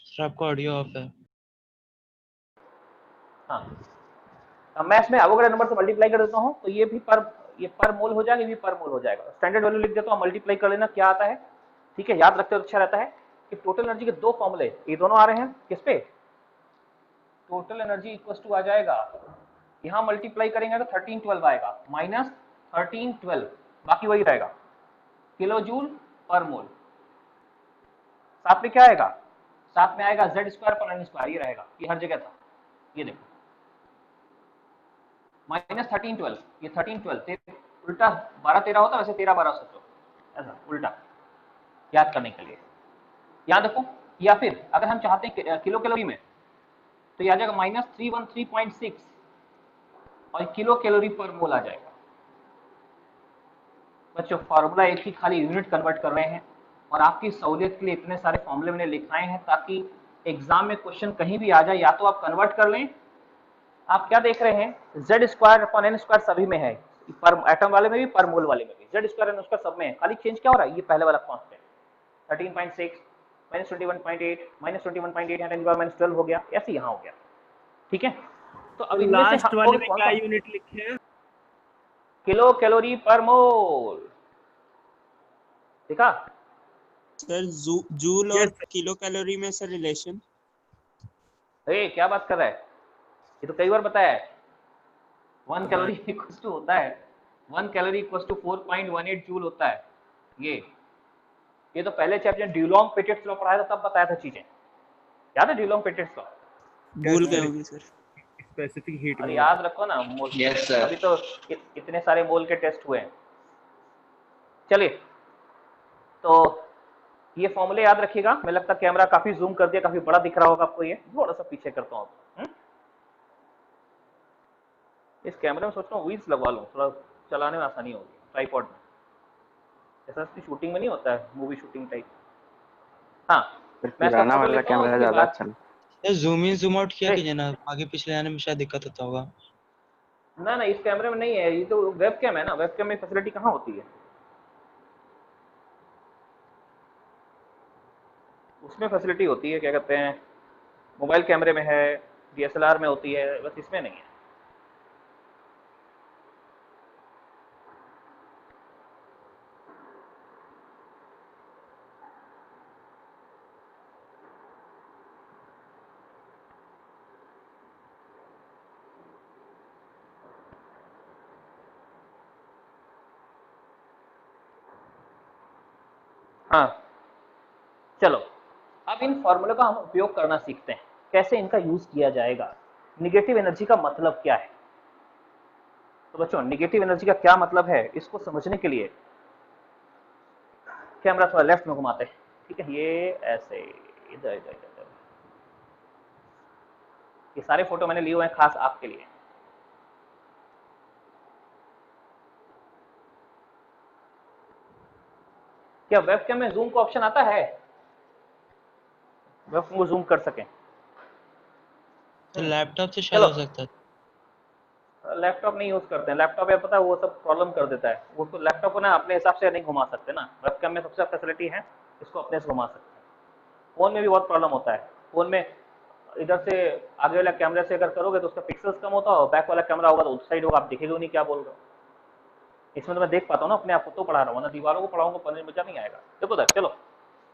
सर आपका ऑडियो ऑफ है। हाँ, अब मैं इसमें एवोगाड्रो नंबर से मल्टीप्लाई कर देता हूँ तो ये भी ये पर मोल हो जाएगा, ये भी पर मोल हो जाएगा, स्टैंडर्ड वैल्यू लिख देता हूँ, मल्टीप्लाई कर लेना क्या आता है, ठीक है, याद रखते हो अच्छा रहता है कि टोटल एनर्जी के दो फॉर्मूले ये दोनों आ रहे हैं किस पे, टोटल एनर्जी इक्वल्स टू आ जाएगा, यहाँ मल्टीप्लाई करेंगे तो 1312 आएगा, माइनस 1312, बाकी वही रहेगा, किलो जूल पर मोल, साथ में क्या आएगा, साथ में आएगा z स्क्वायर पर n स्क्वायर, ये रहेगा, ये हर जगह था, ये देखो माइनस 1312, ये 1312 उल्टा 12-13 होता, वैसे 13-12 सोचो, ऐसा उल्टा याद करने के लिए, याद रखो, या फिर अगर हम चाहते हैं किलो कैलोरी में तो ये आ जाएगा माइनस 313.6 और किलो कैलोरी पर मोल आ जाएगा। बच्चों फार्मूला एक ही, खाली यूनिट कन्वर्ट कर रहे हैं और आपकी सहूलियत के लिए इतने सारे फॉर्मूले मैंने लिखाए हैं ताकि एग्जाम में क्वेश्चन कहीं भी आ जाए या तो आप कन्वर्ट कर लें, आप क्या देख रहे हैं Z square upon n square सभी में है, पर एटम वाले में भी पर मोल वाले में भी जेड स्क्वायर एन स्क्वायर सब में है, खाली चेंज क्या हो रहा है, ये पहले वाला कांस्टेंट 13.6 माइनस 21.8 माइनस 21.8 यहाँ माइनस 12 हो गया, ऐसे यहाँ हो गया, ठीक है। तो अब इनमें से लास्ट वाले में क्या यूनिट लिखे हैं, किलो कैलोरी पर मोल, देखा सर जूल और किलो कैलोरी में सर रिलेशन, क्या बात कर रहा है, ये तो कई बार बताया है, 1 कैलोरी इक्वल्स टू होता है 1 कैलोरी इक्वल्स टू 4.18 जूल होता है, ये तो पहले चैप्टर ड्यूलॉन्ग पेटिट्स लॉ पढ़ाया था तब बताया था चीजें, याद है ड्यूलॉन्ग पेटिट्स लॉ, भूल गए होंगे सर, स्पेसिफिक हीट और याद रखो ना मोल, यस सर, अभी तो इतने सारे मोल के टेस्ट हुए हैं। चलिए तो ये फॉर्मूले याद रखिएगा, मैं लगता है कैमरा काफी जूम कर दिया, काफी बड़ा दिख रहा होगा आपको, ये थोड़ा सा पीछे करता हूँ, इस कैमरे में सोच रहा हूँ व्हील्स लगवा लूँ, थोड़ा चलाने में आसानी होगी ट्राइपॉड में, ऐसा शूटिंग में नहीं होता है, मूवी शूटिंग टाइप। हाँ मैं पुराना वाला कैमरा ज्यादा अच्छा sir zoom in zoom out किया कीजिए ना, आगे पिछले आने में शायद दिक्कत होता होगा। ना इस कैमरे में नहीं है, ये तो वेब कैम है ना, वेब कैम में फैसिलिटी कहाँ होती है, उसमें फैसिलिटी होती है, क्या कहते हैं मोबाइल कैमरे में है, DSLR में होती है, बस इसमें नहीं है। हाँ चलो अब इन फॉर्मूले का हम उपयोग करना सीखते हैं, कैसे इनका यूज किया जाएगा, निगेटिव एनर्जी का मतलब क्या है। तो बच्चों निगेटिव एनर्जी का क्या मतलब है, इसको समझने के लिए कैमरा थोड़ा लेफ्ट में घुमाते हैं, ठीक है, ये ऐसे इधर इधर इधर, ये सारे फोटो मैंने लिए हुए हैं खास आपके लिए। क्या वेबकैम में जूम का ऑप्शन आता है, वेबकैम को जूम कर सकें? तो लैपटॉप से शायद हो चलो, सकता है। लैपटॉप नहीं यूज करते हैं, लैपटॉप है पता है वो सब प्रॉब्लम कर देता है, वो तो लैपटॉप को ना अपने हिसाब से नहीं घुमा सकते ना, वेबकैम में सबसे फैसिलिटी है, इसको अपने से घुमा सकते हैं। फोन में भी बहुत प्रॉब्लम होता है, फोन में इधर से आगे वाला कैमरे से अगर करोगे तो उसका पिक्सल्स कम होता है, और बैक वाला कैमरा होगा तो उस साइड होगा, आप दिखेगा नहीं क्या बोल रहे हो। इसमें तो मैं देख पाता हूँ ना, अपने आप को तो पढ़ा रहा हूँ ना, दीवारों को पढ़ाऊंगा पढ़ने में मजा नहीं आएगा। देखो सर, चलो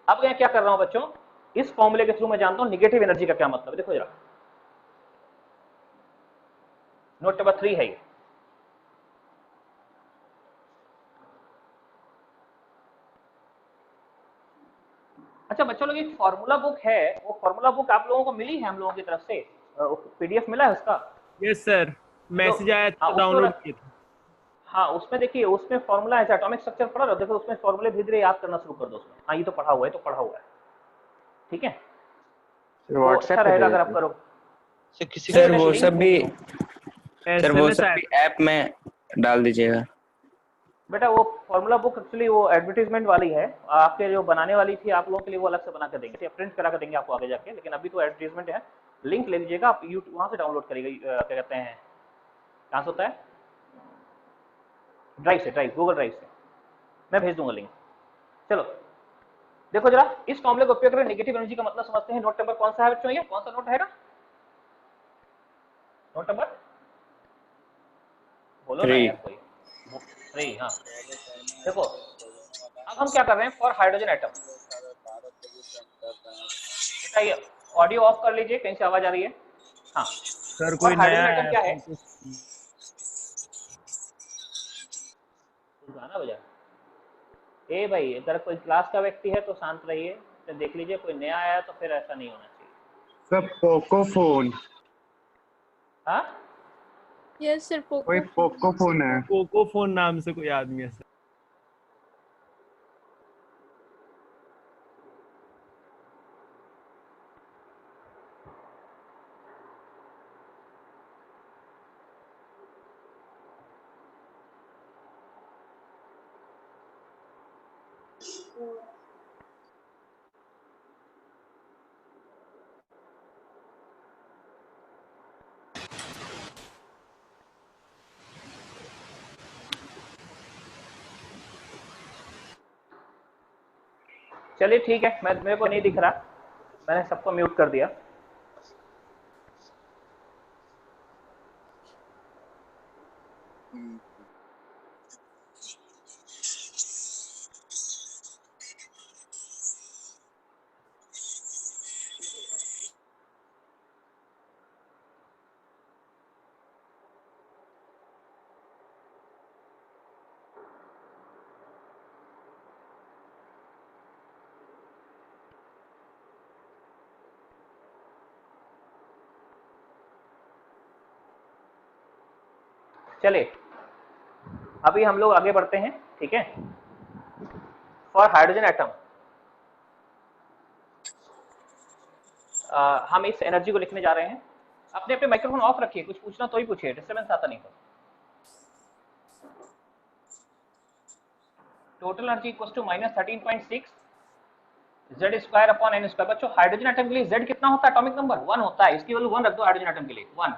अब मैं क्या कर रहा हूँ बच्चों, इस फॉर्मूले के थ्रू मैं जानता हूँ निगेटिव एनर्जी का क्या मतलब है। देखो जरा, नोट नंबर 3 है ये। अच्छा बच्चों लोग, एक फॉर्मूला बुक है, वो फॉर्मूला बुक आप लोगों को मिली है हम लोगों की तरफ से, पीडीएफ मिला है उसका? यस सर, जो मैसेज आया हाँ था, उसमें डाउनलोड किया था। हाँ उसमें देखिए, उसमें फॉर्मूला है, एटॉमिक स्ट्रक्चर पढ़ा रहे हो, देखो उसमें फॉर्मूले धीरे धीरे याद करना शुरू कर दो उसमें। हाँ ये तो पढ़ा हुआ है, तो पढ़ा हुआ है, ठीक है, सर तो अच्छा व्हाट्सएप पे रहेगा भेज अगर आप दीजिए। करो। सर किसी चलिए, को मैं वो लिंक सब भी भेज दूँ। सर वो एसएमएस सब आया भी ऐप में डाल दीजिएगा। बेटा वो फॉर्मूला बुक एक्चुअली वो एडवर्टीजमेंट वाली है, आपके जो बनाने वाली थी आप लोगों के लिए वो अलग से बना कर देंगे, प्रिंट करा कर देंगे आपको आगे जाके, लेकिन अभी तो एडवर्टीजमेंट है। लिंक ले लीजिएगा आप, यूट्यूब वहाँ से डाउनलोड करिएगा, क्या कहते हैं, कहाँ से होता है, ड्राइव से, ड्राइव, गूगल ड्राइव से मैं भेज दूंगा लिंक। चलो देखो जरा, इस फॉर्मूले का उपयोग करके नेगेटिव एनर्जी का मतलब समझते हैं। नोट नंबर कौन सा है बच्चों, ये कौन सा नोट रहेगा, नोट नंबर बोलो ना 3 यार कोई, 3। हाँ देखो, अब हम क्या कर रहे हैं, फॉर हाइड्रोजन एटम, बेटा ये ऑडियो ऑफ कर लीजिए, कहीं से आवाज आ रही है। हाँ, सर, फॉर कोई हाइड्रोजन नया एटम क्या है, ऐप तो गाना बजा, ए भाई अगर कोई क्लास का व्यक्ति है तो शांत रहिए, तो देख लीजिए कोई नया आया तो फिर ऐसा नहीं होना चाहिए। सर पोको फोन, हाँ यस सर, कोई पोको पोको फोन है। पोको फोन नाम से कोई आदमी है सर। चलिए ठीक है, मैं मेरे को नहीं दिख रहा, मैंने सबको म्यूट कर दिया। चलिए अभी हम लोग आगे बढ़ते हैं, ठीक है, फॉर हाइड्रोजन एटम हम इस एनर्जी को लिखने जा रहे हैं। अपने अपने माइक्रोफोन ऑफ रखिए, कुछ पूछना तो ही पूछिए, डिस्टर्बेंस आता नहीं तो। Total energy equal to -13.6 Z square upon n square. बच्चों हाइड्रोजन एटम के लिए Z कितना होता है, एटॉमिक नंबर 1 होता है, इसकी वैल्यू 1 रख दो हाइड्रोजन एटम के लिए 1।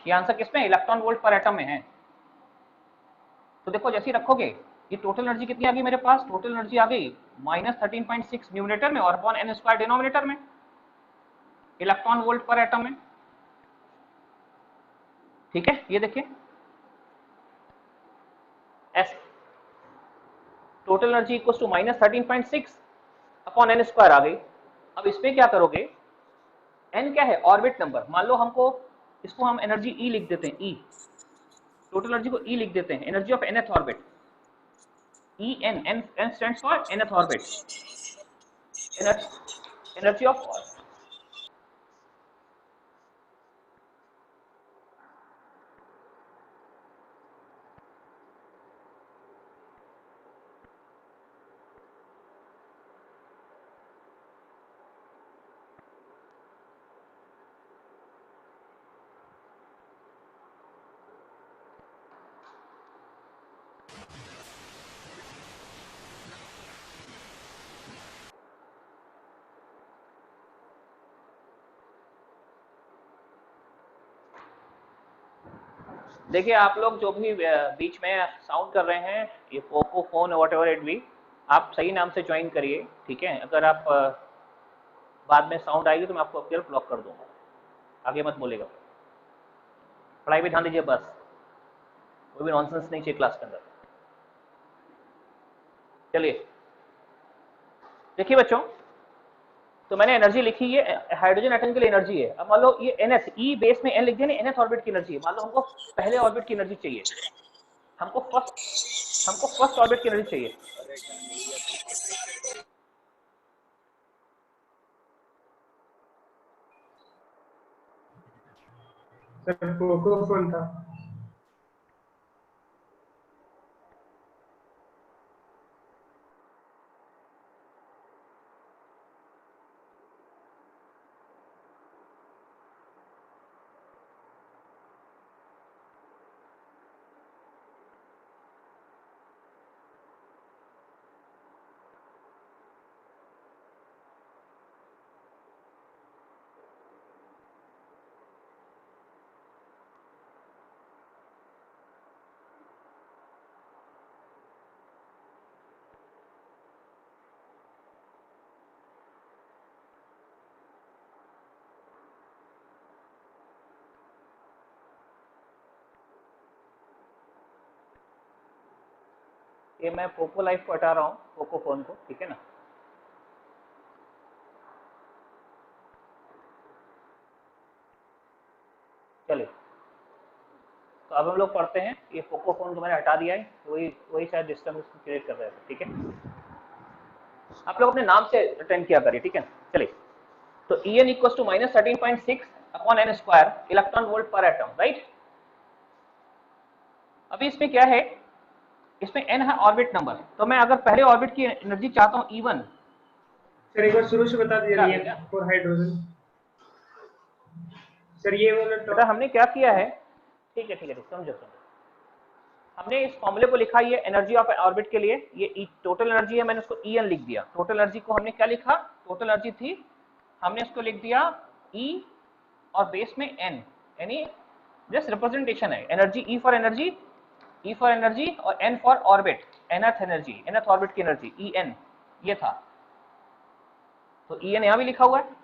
ये आंसर किसमें, इलेक्ट्रॉन वोल्ट पर एटम में है। तो देखो जैसे ही रखोगे, ये टोटल एनर्जी कितनी आ गई मेरे पास, टोटल एनर्जी आ गई -13.6 न्यूमरेटर में और अपॉन n स्क्वायर डिनोमिनेटर में, इलेक्ट्रॉन वोल्ट पर एटम में, ठीक है। ये देखिए एस total energy equal to -13.6 upon n square आ गई। अब इसमें क्या करोगे, n क्या है, ऑर्बिट नंबर, मान लो हमको इसको हम एनर्जी E लिख देते हैं, E टोटल एनर्जी को E लिख देते हैं, energy of nth orbit, n stands for nth orbit, energy of देखिए आप लोग जो भी बीच में साउंड कर रहे हैं, ये Poco phone what ever it be, आप सही नाम से ज्वाइन करिए, ठीक है। अगर आप बाद में साउंड आएगी तो मैं आपको अपने ब्लॉक कर दूंगा, आगे मत बोलेगा। पढ़ाई पे ध्यान दीजिए बस, कोई भी नॉनसेंस नहीं चाहिए क्लास के अंदर। चलिए देखिए बच्चों, तो मैंने एनर्जी लिखी, ये हाइड्रोजन एटम के लिए एनर्जी है। अब मान लो ये NH, ई बेस में N लिख दिया ना, NH ऑर्बिट की एनर्जी है। मान लो हमको पहले ऑर्बिट की एनर्जी चाहिए, हमको फर्स्ट ऑर्बिट की एनर्जी चाहिए। सर पोको फोन था। ये मैं पोको लाइफ को हटा रहा हूँ, पोको फोन को, ठीक है ना। चलिए तो अब हम लोग पढ़ते हैं। ये पोको फोन को मैंने हटा दिया है, वही शायद डिस्टर्बेंस क्रिएट कर रहे थे, ठीक है। आप लोग अपने नाम से अटेंड किया करिए, ठीक है। चलिए तो En equal to -13.6 upon n square electron volt पर एटम, राइट। अभी इसमें क्या है, इसमें n है ऑर्बिट नंबर, तो मैं अगर पहले ऑर्बिट की एनर्जी चाहता हूँ E1। सर एक बार शुरू से बता दीजिए फॉर हाइड्रोजन। सर ये वाला बेटा हमने क्या किया है, ठीक है समझो। हमने इस फॉर्मूले को लिखा, ये एनर्जी ऑफ ऑर्बिट के लिए, ये टोटल एनर्जी है, मैंने उसको En लिख दिया। टोटल एनर्जी को हमने क्या लिखा, टोटल एनर्जी थी, हमने इसको लिख दिया E और बेस में n, यानी जस्ट रिप्रेजेंटेशन है। एनर्जी E फॉर एनर्जी और n for orbit, nth orbit की एनर्जी En, ये था। तो En यहाँ भी लिखा हुआ है।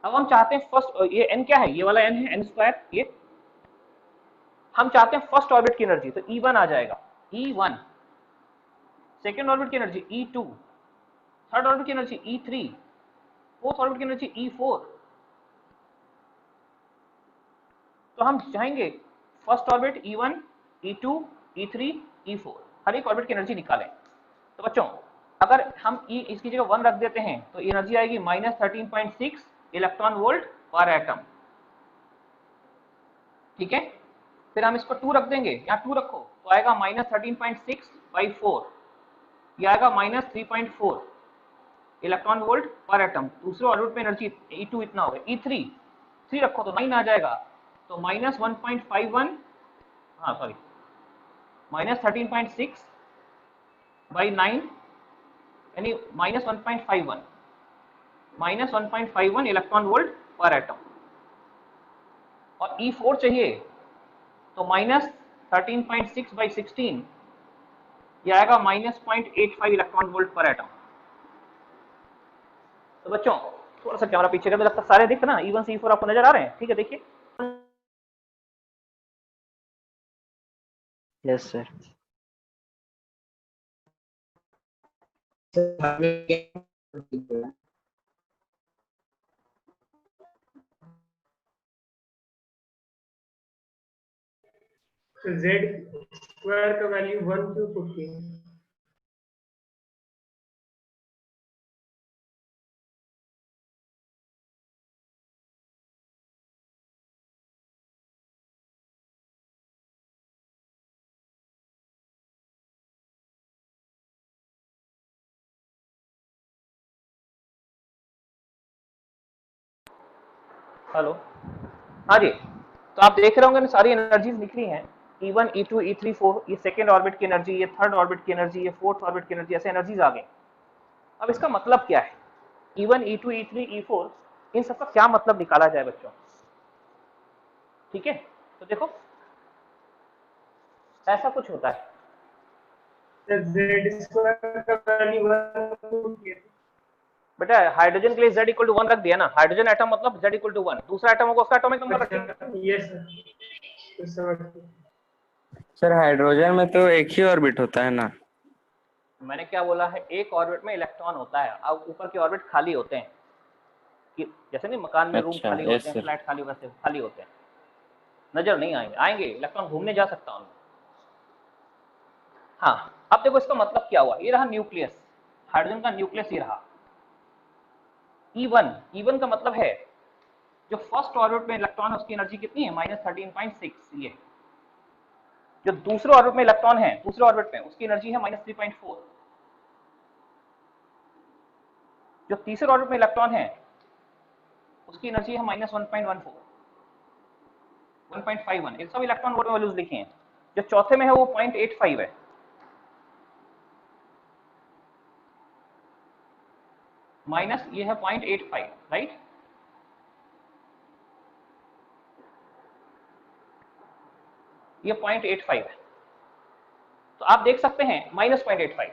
अब हम चाहते हैं फर्स्ट, ये n क्या है, ये वाला n है n स्क्वायर, ये हम चाहते हैं फर्स्ट ऑर्बिट की एनर्जी, तो E1 आ जाएगा, E1। सेकेंड ऑर्बिट की एनर्जी E2, थर्ड ऑर्बिट की एनर्जी E3, फोर्थ ऑर्बिट की एनर्जी E4। तो हम चाहेंगे first orbit E1, E2, E3, E4, हर एक ऑर्बिट की एनर्जी निकालें। तो बच्चों अगर हम इसकी जगह 1 रख देते हैं तो एनर्जी आएगी -13.6 इलेक्ट्रॉन वोल्ट पर एटम, ठीक है। फिर हम इसको 2 रख देंगे, यहाँ 2 रखो तो आएगा -13.6/4, ये आएगा -3.4 इलेक्ट्रॉन वोल्ट पर एटम। दूसरे ऑर्बिट में एनर्जी E2 इतना होगा। E3 3 रखो तो 9 आ जाएगा, तो -1.51, हाँ सॉरी -13.6/9 यानी -1.51 इलेक्ट्रॉन वोल्ट पर एटम। और E4 चाहिए तो -13.6/16, ये आएगा -0.85 इलेक्ट्रॉन वोल्ट पर एटम। तो बच्चों थोड़ा सा कैमरा पीछे कर दो, लगता सारे दिख ना, E1 से E4 आपको नजर आ रहे हैं, ठीक है। देखिए यस सर। Z स्क्वायर का वैल्यू 1 क्यों पुट किए? हेलो, हाँ जी। तो आप देख रहे होंगे सारी एनर्जीज लिख रही हैं, E1, E2, E3, 4, ये सेकेंड ऑर्बिट की एनर्जी, ये थर्ड ऑर्बिट की एनर्जी, ये फोर्थ ऑर्बिट की एनर्जी, ऐसे एनर्जीज आ गई। अब इसका मतलब क्या है, E1, E2, E3, E4, इन सबका क्या मतलब निकाला जाए बच्चों, ठीक है। तो देखो ऐसा कुछ होता है। Z स्क्वायर का वैल्यू 1 बेटा हाइड्रोजन के लिए Z इक्वल टू 1 रख दिया ना, हाइड्रोजन एटम मतलब Z इक्वल टू 1, दूसरा एटम होगा उसका एटॉमिक नंबर रखेंगे। यस सर, समझ गया। सर हाइड्रोजन में तो एक ही ऑर्बिट होता है ना। मैंने क्या बोला है, एक ऑर्बिट में इलेक्ट्रॉन होता है, अब ऊपर के ऑर्बिट खाली होते हैं कि जैसे नहीं मकान में रूम अच्छा, खाली यस होते हैं, सर। फ्लैट खाली वैसे खाली होते हैं, नजर नहीं आएंगे, आएंगे इलेक्ट्रॉन घूमने जा सकता उनमें। हाँ अब देखो इसका मतलब क्या हुआ, ये रहा न्यूक्लियस, हाइड्रोजन का न्यूक्लियस ये रहा E1, E1 का मतलब है जो फर्स्ट ऑर्बिट में इलेक्ट्रॉन है उसकी एनर्जी कितनी है -13.6, ये जो दूसरे ऑर्बिट में इलेक्ट्रॉन है, दूसरे ऑर्बिट में उसकी एनर्जी है -3.4, जो तीसरे ऑर्बिट में इलेक्ट्रॉन है उसकी एनर्जी है -1.14, 1.51, ये सब इलेक्ट्रॉन वोल्ट में वैल्यूज लिखी हैं। जो चौथे में है वो 0.85 है, माइनस ये है 0.85, राइट। ये 0.85 है, तो आप देख सकते हैं -0.85,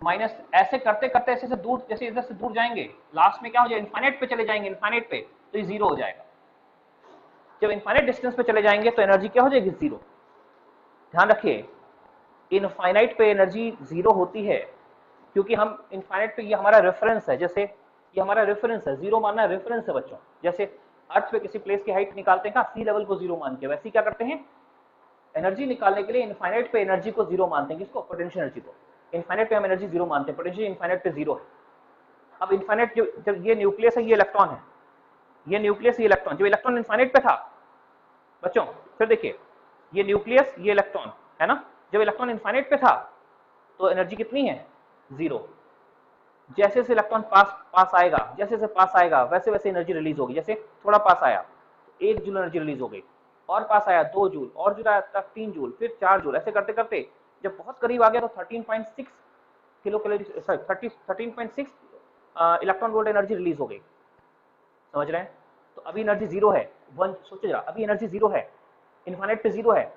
माइनस ऐसे करते करते ऐसे से दूर, जैसे इधर से दूर जाएंगे लास्ट में क्या हो जाएगा, इनफाइनाइट पे चले जाएंगे, इनफाइनाइट पे तो ये जीरो हो जाएगा। जब इनफाइनाइट डिस्टेंस पे चले जाएंगे तो एनर्जी क्या हो जाएगी, जीरो। ध्यान रखिए इनफाइनाइट पे एनर्जी जीरो होती है क्योंकि हम इनफाइनाइट पे, ये हमारा रेफरेंस है, जैसे ये हमारा रेफरेंस है, जीरो मानना रेफरेंस है बच्चों। जैसे अर्थ पे किसी प्लेस की हाइट निकालते हैं क्या, सी लेवल को जीरो मान के, वैसे क्या करते हैं एनर्जी निकालने के लिए इनफाइनाइट पे एनर्जी को जीरो मानते हैं, किसको, पोटेंशियल एनर्जी को। इनफाइनाइट पे हम एनर्जी जीरो मानते हैं, पोटेंशियल इनफाइनाइट पे जीरो है। अब इनफाइनाइट जब ये न्यूक्लियस है, ये इलेक्ट्रॉन है, ये न्यूक्लियस, ये इलेक्ट्रॉन, जब इलेक्ट्रॉन इनफाइनाइट पे था बच्चों, फिर देखिए ये न्यूक्लियस, ये इलेक्ट्रॉन है ना, जब इलेक्ट्रॉन इनफाइनाइट पे था तो एनर्जी कितनी है, जीरो। जैसे जैसे इलेक्ट्रॉन पास आएगा, जैसे जैसे पास आएगा वैसे वैसे एनर्जी रिलीज होगी। जैसे थोड़ा पास आया 1 जूल एनर्जी रिलीज हो गई, और पास आया 2 जूल, और जूल आया तक 3 जूल, फिर 4 जूल, ऐसे करते करते जब बहुत करीब आ गया तो 13.6 kilo calorie, sorry 13.6 electron volt energy release हो गई। समझ रहे हैं, तो अभी एनर्जी जीरो है, वन सोचो जरा, अभी एनर्जी जीरो है, इनफाइनाइट पे जीरो है,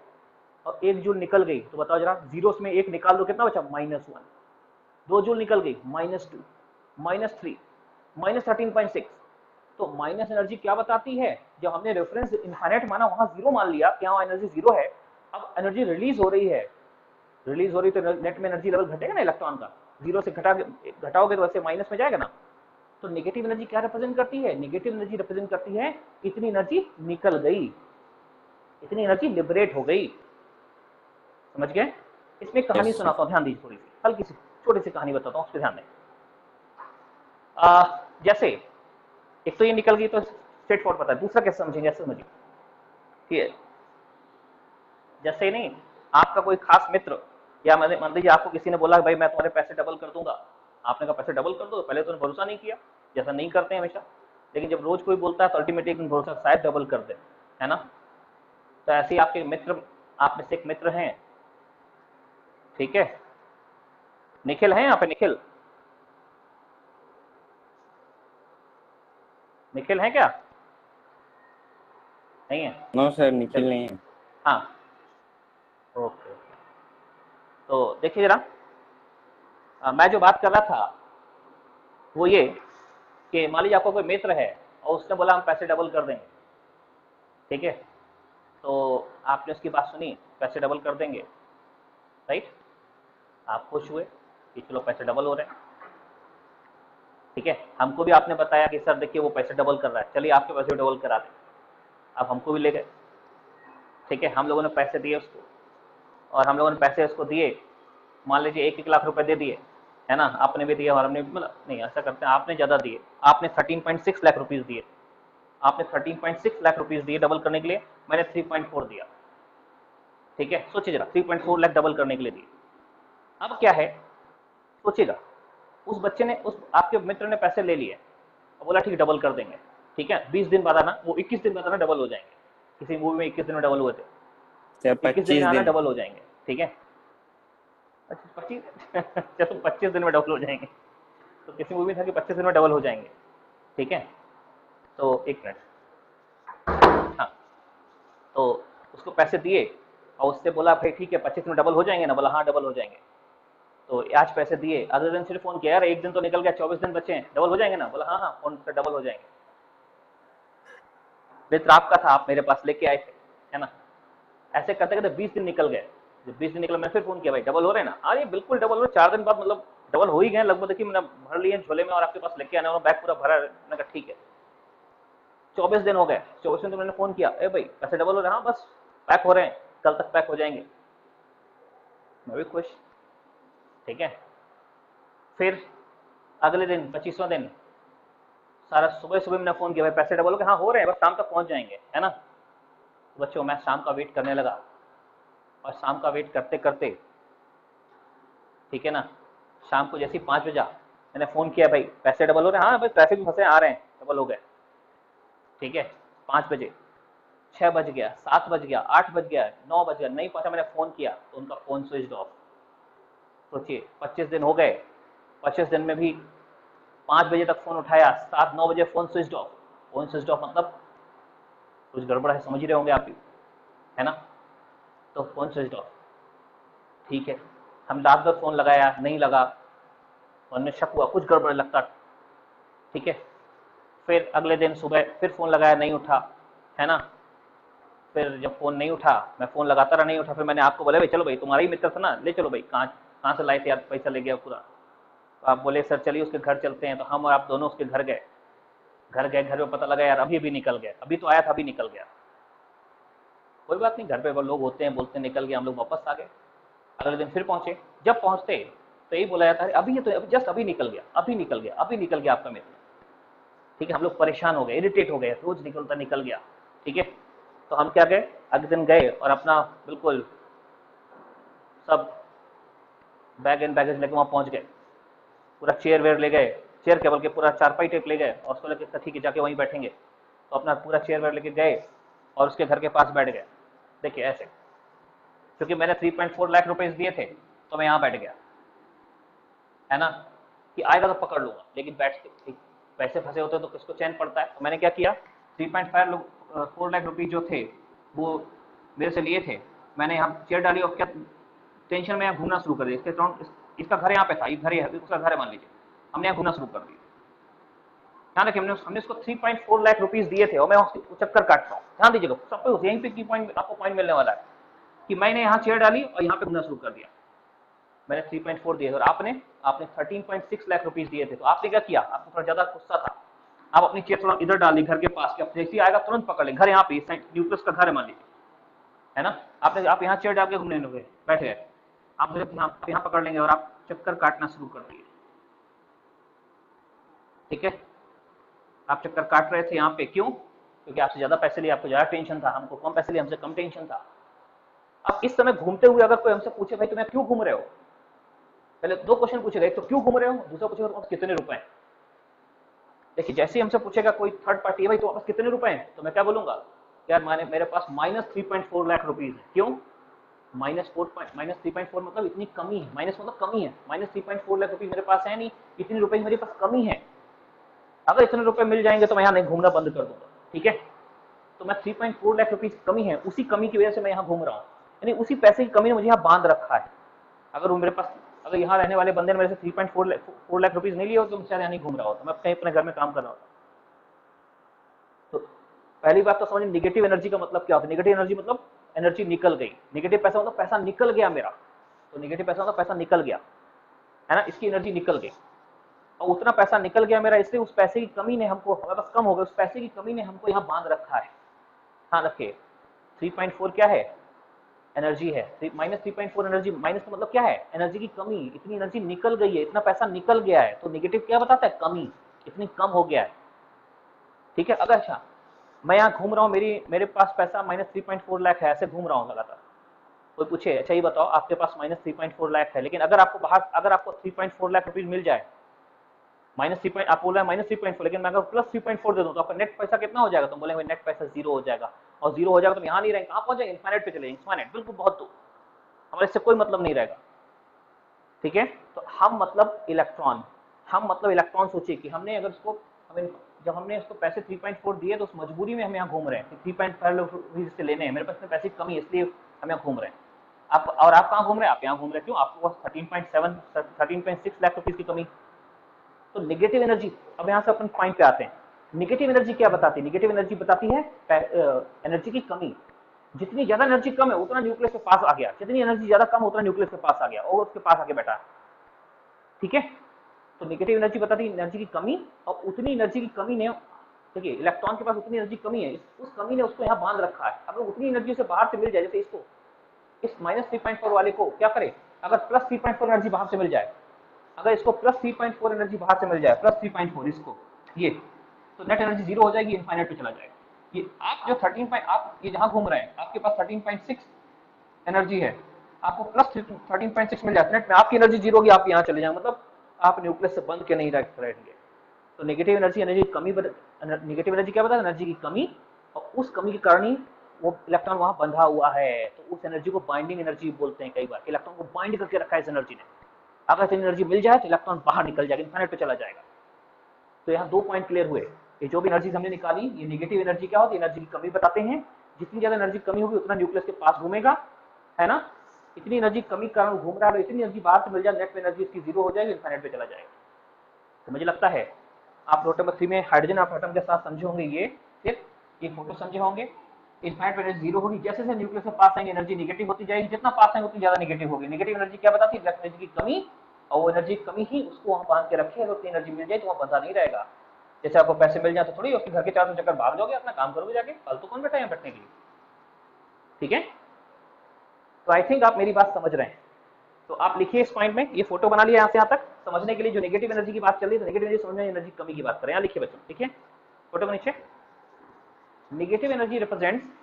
और 1 जूल निकल गई तो बताओ जरा, जीरो में 1 निकाल दो कितना बचा, -1, 2 जूल निकल गई, -2, -3, -13.6। तो माइनस एनर्जी क्या बताती है, जब हमने रेफरेंस इनफाइनाइट माना वहां जीरो मान लिया कि हाँ एनर्जी जीरो है, अब एनर्जी रिलीज हो रही है, रिलीज हो रही तो नेट में एनर्जी लेवल घटेगा ना इलेक्ट्रॉन का, जीरो से घटाओगे तो वैसे माइनस में जाएगा ना। तो नेगेटिव एनर्जी क्या रिप्रेजेंट करती है, नेगेटिव एनर्जी रिप्रेजेंट करती है इतनी एनर्जी निकल गई, इतनी एनर्जी लिबरेट हो गई। समझ गए, इसमें कहानी सुनाता हूँ, ध्यान दीजिए, थोड़ी सी हल्की सी छोटी सी कहानी बताता हूँ, उस पर ध्यान दें। जैसे एक तो ये निकल गई तो स्ट्रेट फॉरवर्ड पता है, दूसरा कैसे समझेंगे, ऐसे समझिए, ठीक है। जैसे नहीं आपका कोई खास मित्र, या मान लीजिए आपको किसी ने बोला भाई मैं तुम्हारे पैसे डबल कर दूंगा, आपने कहा पैसे डबल कर दो, पहले तो भरोसा नहीं किया, जैसा नहीं करते हैं हमेशा, लेकिन जब रोज कोई बोलता है तो अल्टीमेटली भरोसा शायद डबल कर दे, है ना। तो ऐसे ही आपके मित्र, आप में से एक मित्र हैं, ठीक है, निखिल है यहाँ पे, निखिल, निखिल है क्या, नहीं है, नो सर, निखिल नहीं है। हाँ ओके। तो देखिए जरा, मैं जो बात कर रहा था वो ये कि मान लीजिए आपको कोई मित्र है और उसने बोला हम पैसे डबल कर देंगे, ठीक है, तो आपने उसकी बात सुनी, पैसे डबल कर देंगे, राइट, आप खुश हुए कि चलो पैसे डबल हो रहे हैं, ठीक है। हमको भी आपने बताया कि सर देखिए वो पैसे डबल कर रहा है, चलिए आपके पैसे डबल करा दें, अब हमको भी ले गए, ठीक है, हम लोगों ने पैसे दिए उसको, और हम लोगों ने पैसे उसको दिए, मान लीजिए 1 लाख रुपए दे दिए, है ना, आपने भी दिया और हमने, मतलब नहीं ऐसा करते हैं, आपने ज़्यादा दिए, आपने 13.6 लाख रुपीज़ दिए, आपने 13.6 लाख रुपीज़ दिए डबल करने के लिए, मैंने 3.4 दिया, ठीक है। सोचिए जरा, 3.4 लाख डबल करने के लिए दिए। अब क्या है, सोचिएगा, उस बच्चे ने, उस आपके मित्र ने पैसे ले लिए और बोला ठीक है डबल कर देंगे, ठीक है, 20 दिन बाद आना, वो 21 दिन बाद आना, डबल हो जाएंगे, किसी मूवी में 21 दिन में डबल हुए थे, 21 दिन में आना डबल हो जाएंगे, ठीक है, 25 चलो 25 दिन में डबल हो जाएंगे, तो किसी मूवी था कि 25 दिन में डबल हो जाएंगे, ठीक है। तो एक मिनट, हाँ, तो उसको पैसे दिए और उससे बोला भाई ठीक है 25 में डबल हो जाएंगे ना, बोला हाँ डबल हो जाएंगे। तो आज पैसे दिए, अगले दिन फिर फोन किया, यार एक दिन तो निकल गया, 24 दिन बचे हैं, डबल हो जाएंगे ना, बोला हाँ हाँ फोन से डबल हो जाएंगे। मित्र आपका था, आप मेरे पास लेके आए थे, है ना। ऐसे करते करते 20 दिन निकल गए। जब 20 दिन निकल मैं फिर फोन किया, भाई डबल हो रहे हैं ना, अरे बिल्कुल डबल हो रहे। 4 दिन बाद मतलब डबल हो ही गए लगभग, देखिए मैंने भर लिए झोले में और आपके पास लेके आने वाला, बैग पूरा भरा है। मैंने कहा ठीक है। 24 दिन हो गए, 24 दिन तो मैंने फोन किया, ए भाई पैसे डबल हो रहे हैं, हाँ बस पैक हो रहे हैं, कल तक पैक हो जाएंगे। मैं भी खुश, ठीक है। फिर अगले दिन 25वां दिन, सारा सुबह सुबह मैंने फोन किया, भाई पैसे डबल हो गए, हाँ हो रहे हैं, बस शाम तक पहुंच जाएंगे, है ना। तो बच्चों मैं शाम का वेट करने लगा, और शाम का वेट करते करते, ठीक है ना, शाम को जैसे ही 5 बजा मैंने फोन किया, भाई पैसे डबल हो रहे हैं, हाँ भाई ट्रैफिक में फंसे आ रहे हैं, डबल हो गए, ठीक है। 5 बजे, 6 बज गया, 7 बज गया, 8 बज गया, 9 बज गया, नहीं पहुंचा, मैंने फोन किया तो उनका फोन स्विच ऑफ। सोचिए 25 दिन हो गए, 25 दिन में भी 5 बजे तक फोन उठाया, 7-9 बजे phone switch off. Phone switch off मतलब कुछ गड़बड़ है, समझ रहे होंगे आप भी, है ना। तो फोन स्विच ऑफ, ठीक है। हम रात भर फोन लगाया, नहीं लगा, मन में शक हुआ कुछ गड़बड़ लगता, ठीक है। फिर अगले दिन सुबह फिर फोन लगाया, नहीं उठा, है ना। फिर जब फोन नहीं उठा, मैं फोन लगाता रहा, नहीं उठा, फिर मैंने आपको बोला, भाई चलो भाई तुम्हारा ही मित्र था ना, ले चलो भाई, कहाँ से लाए थे यार, पैसा ले गया पूरा। तो आप बोले सर चलिए उसके घर चलते हैं, तो हम और आप दोनों उसके घर गए। घर में पता लगा यार अभी अभी निकल गया, अभी तो आया था अभी निकल गया। कोई बात नहीं, घर पे लोग होते हैं, बोलते निकल गया, हम लोग वापस आ गए। अगले दिन फिर पहुंचे, जब पहुंचते तो यही बोला जाता है अभी ये तो जस्ट अभी निकल गया, अभी निकल गया, अभी निकल गया आपका मित्र, ठीक है। हम लोग परेशान हो गए, इरिटेट हो गए, रोज निकल गया, ठीक है। तो हम क्या गए, अगले दिन गए और अपना बिल्कुल सब बैग एंड बैगेज लेके वहाँ पहुँच गए, पूरा चेयर वेयर ले गए, चेयर केवल के पूरा चारपाई टेप ले गए, और उसको लेके ठीक है जाके वहीं बैठेंगे। तो अपना पूरा चेयर वेयर लेके गए और उसके घर के पास बैठ गए। देखिए ऐसे, क्योंकि मैंने 3.4 लाख रुपए दिए थे तो मैं यहाँ बैठ गया, है ना, कि आएगा तो पकड़ लूंगा, लेकिन बैठ के पैसे फंसे होते तो किसको चैन पड़ता है। तो मैंने क्या किया, 3.4 लाख रुपये जो थे वो मेरे से लिए थे, मैंने यहाँ चेयर डाली और क्या टेंशन में यहाँ घूमना शुरू कर दिया। इसका घर यहाँ पे था, घर उसका घर है मान लीजिए, हमने यहाँ घूमना शुरू कर दिया। ध्यान रखिए, हमने उसको 3.4 लाख रुपीज दिए थे और मैं चक्कर काट रहा हूँ। ध्यान दीजिएगा, सब यहीं पे की पॉइंट आपको पॉइंट मिलने वाला है कि मैंने यहाँ चेयर डाली और यहाँ पे घूमना शुरू कर दिया। मैंने 3.4 दिए और आपने 13.6 लाख रुपीज दिए थे। तो आपने क्या किया, आपको थोड़ा ज्यादा गुस्सा था, आप अपनी चेयर थोड़ा इधर डाल ली घर के पास, कि जैसे आएगा तुरंत पकड़ ले, घर यहाँ पे न्यूक्लियस का घर है मान लीजिए, है ना। आप यहाँ चेयर डाल के घूमने लगे, बैठ गए, आप यहाँ पकड़ लेंगे और आप चक्कर काटना शुरू कर दिए, ठीक है। आप चक्कर काट रहे थे यहाँ पे, क्यों, क्योंकि आपसे ज्यादा पैसे लिए, आपको ज्यादा टेंशन था, हमको कम पैसे लिए, हमसे कम टेंशन था। अब इस समय घूमते हुए अगर कोई हमसे पूछे भाई तुम्हें क्यों घूम रहे हो, पहले 2 क्वेश्चन पूछेगा, एक तो क्यों घूम रहे हो, दूसरा पूछेगा कितने रुपए हैं। देखिए जैसे ही हमसे पूछेगा कोई थर्ड पार्टी है, भाई तो वापस कितने रुपए हैं, तो मैं क्या बोलूंगा, यार मेरे पास -3.4 लाख रुपीज है। क्यों -3.4 मतलब इतनी कमी है, माइनस मतलब कमी है, -3.4 लाख रुपीज मेरे पास है नहीं, इतनी रुपए मेरे पास कमी है। अगर इतने रुपए मिल जाएंगे तो मैं यहाँ नहीं घूमना बंद कर दूंगा, ठीक है। तो मैं 3.4 लाख रुपीज कमी है, उसी कमी की वजह से मैं यहाँ घूम रहा हूँ, यानी उसी पैसे की कमी ने मुझे यहाँ बांध रखा है। अगर वो मेरे पास, अगर यहाँ रहने वाले बंदे ने मेरे से 3.4 लाख रुपीज नहीं लिए हो तो शायद यहाँ नहीं घूम रहा होता, मैं कहीं अपने घर में काम कर रहा होता। तो पहली बात तो समझ, निगेटिव एनर्जी का मतलब क्या होता है। निगेटिव एनर्जी मतलब एनर्जी निकल गई, निगेटिव पैसा मतलब पैसा निकल गया मेरा, तो निगेटिव पैसा मतलब पैसा निकल गया, है ना, इसकी एनर्जी निकल गई। और उतना पैसा निकल गया मेरा, इसलिए उस पैसे की कमी ने हमको, हमारे पास कम हो गया, उस पैसे की कमी ने हमको यहाँ बांध रखा है। हाँ रखिए, 3.4 क्या है, एनर्जी है, -3.4 एनर्जी, माइनस का मतलब क्या है, एनर्जी की कमी, इतनी एनर्जी निकल गई है, इतना पैसा निकल गया है। तो निगेटिव क्या बताता है, कमी, इतनी कम हो गया है, ठीक है। अगर अच्छा मैं यहाँ घूम रहा हूँ, मेरे पास पैसा -3.4 लाख है, ऐसे घूम रहा हूँ लगातार, कोई पूछे अच्छा ये बताओ आपके पास -3.4 लाख है, लेकिन अगर आपको 3.4 लाख रुपीज मिल जाए, -3. आप बोल रहे हैं -3.4, लेकिन मैं अगर +3.4 दे दूं तो आपका नेट पैसा कितना हो जाएगा, तो बोलेंगे नेट पैसा 0 हो जाएगा, और 0 हो जाएगा तो यहाँ नहीं रहेंगे, कहाँ पहुंच जाएंगे, इन्फाइनाइट पे चले जाएंगे, इन्फाइनाइट बिल्कुल बहुत दूर, हमारे इससे कोई मतलब नहीं रहेगा, ठीक है। तो हम मतलब इलेक्ट्रॉन सोचिए कि हमने अगर इसको, जब हमने इसको पैसे 3.4 दिए तो उस मजबूरी में हम यहाँ घूम रहे हैं, 3.5 से लेने हैं, मेरे पास पैसे की कमी है, इसलिए हम यहाँ घूम रहे हैं। आप कहाँ घूम रहे हैं? आप यहाँ घूम रहे हैं। क्यों? आपको 13.6 लाख रुपीज की कमी। तो नेगेटिव एनर्जी, अब यहाँ से अपन पॉइंट पे आते हैं। नेगेटिव एनर्जी क्या बताती है? नेगेटिव एनर्जी बताती है एनर्जी की कमी। जितनी ज्यादा एनर्जी कम है उतना न्यूक्लियस के पास आ गया, जितनी एनर्जी ज्यादा कम उतना न्यूक्लियस के पास आ गया और उसके पास आके बैठा। ठीक है, तो नेगेटिव एनर्जी बताती है एनर्जी की कमी, और उतनी एनर्जी की कमी ने, देखिए इलेक्ट्रॉन के पास उतनी एनर्जी कमी है, उस कमी ने उसको यहाँ बांध रखा है। अगर उतनी एनर्जी से बाहर से मिल जाए, जैसे इसको, इस -3.4 वाले को क्या करे, अगर +3.4 एनर्जी बाहर से मिल जाए, अगर इसको +3.4 एनर्जी बाहर से मिल जाए, +3.4 इसको, ये, तो नेट एनर्जी 0 हो जाएगी, इनफाइनाइट पे चला जाएगा। ये आप जो 13, आप ये जहां घूम रहे हैं, आपके पास 13.6 एनर्जी है, आपको +13.6 मिल जाता है, नेट में आपकी एनर्जी 0 होगी, आप यहाँ चले जाएंगे, मतलब आप न्यूक्लियस से बंध के नहीं रहेंगे। तो नेगेटिव एनर्जी, एनर्जी की कमी, नेगेटिव एनर्जी क्या बताता है? एनर्जी की कमी, और उस कमी के कारण ही वो इलेक्ट्रॉन वहां बंधा हुआ है। तो उस एनर्जी को बाइंडिंग एनर्जी बोलते हैं। कई बार इलेक्ट्रॉन को बाइंड करके रखा है इस एनर्जी ने। अगर इतनी एनर्जी मिल जाए तो इलेक्ट्रॉन बाहर निकल जाएगा, इनफाइनाइट पे चला जाएगा। तो यहाँ 2 पॉइंट क्लियर हुए। ये जो भी एनर्जी हमने निकाली, ये नेगेटिव एनर्जी क्या होती है? एनर्जी की कमी बताते हैं। जितनी ज्यादा एनर्जी कमी होगी उतना न्यूक्लियस के पास घूमेगा, है ना। इतनी एनर्जी कमी के कारण घूम रहा है, इतनी एनर्जी बाहर से मिल जाए, नेट में एनर्जी इसकी 0 हो जाएगी, इनफाइनाइट पे चला जाएगा। तो मुझे लगता है आप नोट नंबर 3 में हाइड्रोजन एटम के साथ समझे होंगे। ये फोटो समझे होंगे। इनफाइनाइट पे एनर्जी 0 होगी, जैसे जैसे न्यूक्लियस से पास आएंगे एनर्जी नेगेटिव होती जाएगी, जितना पास आएंगे उतनी ज्यादा नेगेटिव होगी। नेगेटिव एनर्जी क्या बताती है? एनर्जी की कमी, और वो एनर्जी की कमी ही उसको वहां बांध के रखे। अगर उतनी एनर्जी मिल जाए तो वहां बंधा नहीं रहेगा। जैसे आपको पैसे मिल जाए तो थोड़ी उसके घर के चारों चक्कर भाग जाओगे, अपना काम करोगे जाके, फालतू कौन बैठा है यहाँ बैठने के लिए? ठीक है, तो आई थिंक आप मेरी बात समझ रहे हैं। तो आप लिखिए इस पॉइंट में, ये फोटो बना लिया यहाँ से यहाँ तक समझने के लिए। जो नेगेटिव एनर्जी की बात चल रही है, नेगेटिव एनर्जी समझने, एनर्जी कमी की बात करें। यहाँ लिखिए बच्चों, ठीक है, फोटो के नीचे। नेगेटिव एनर्जी रिप्रेजेंट्स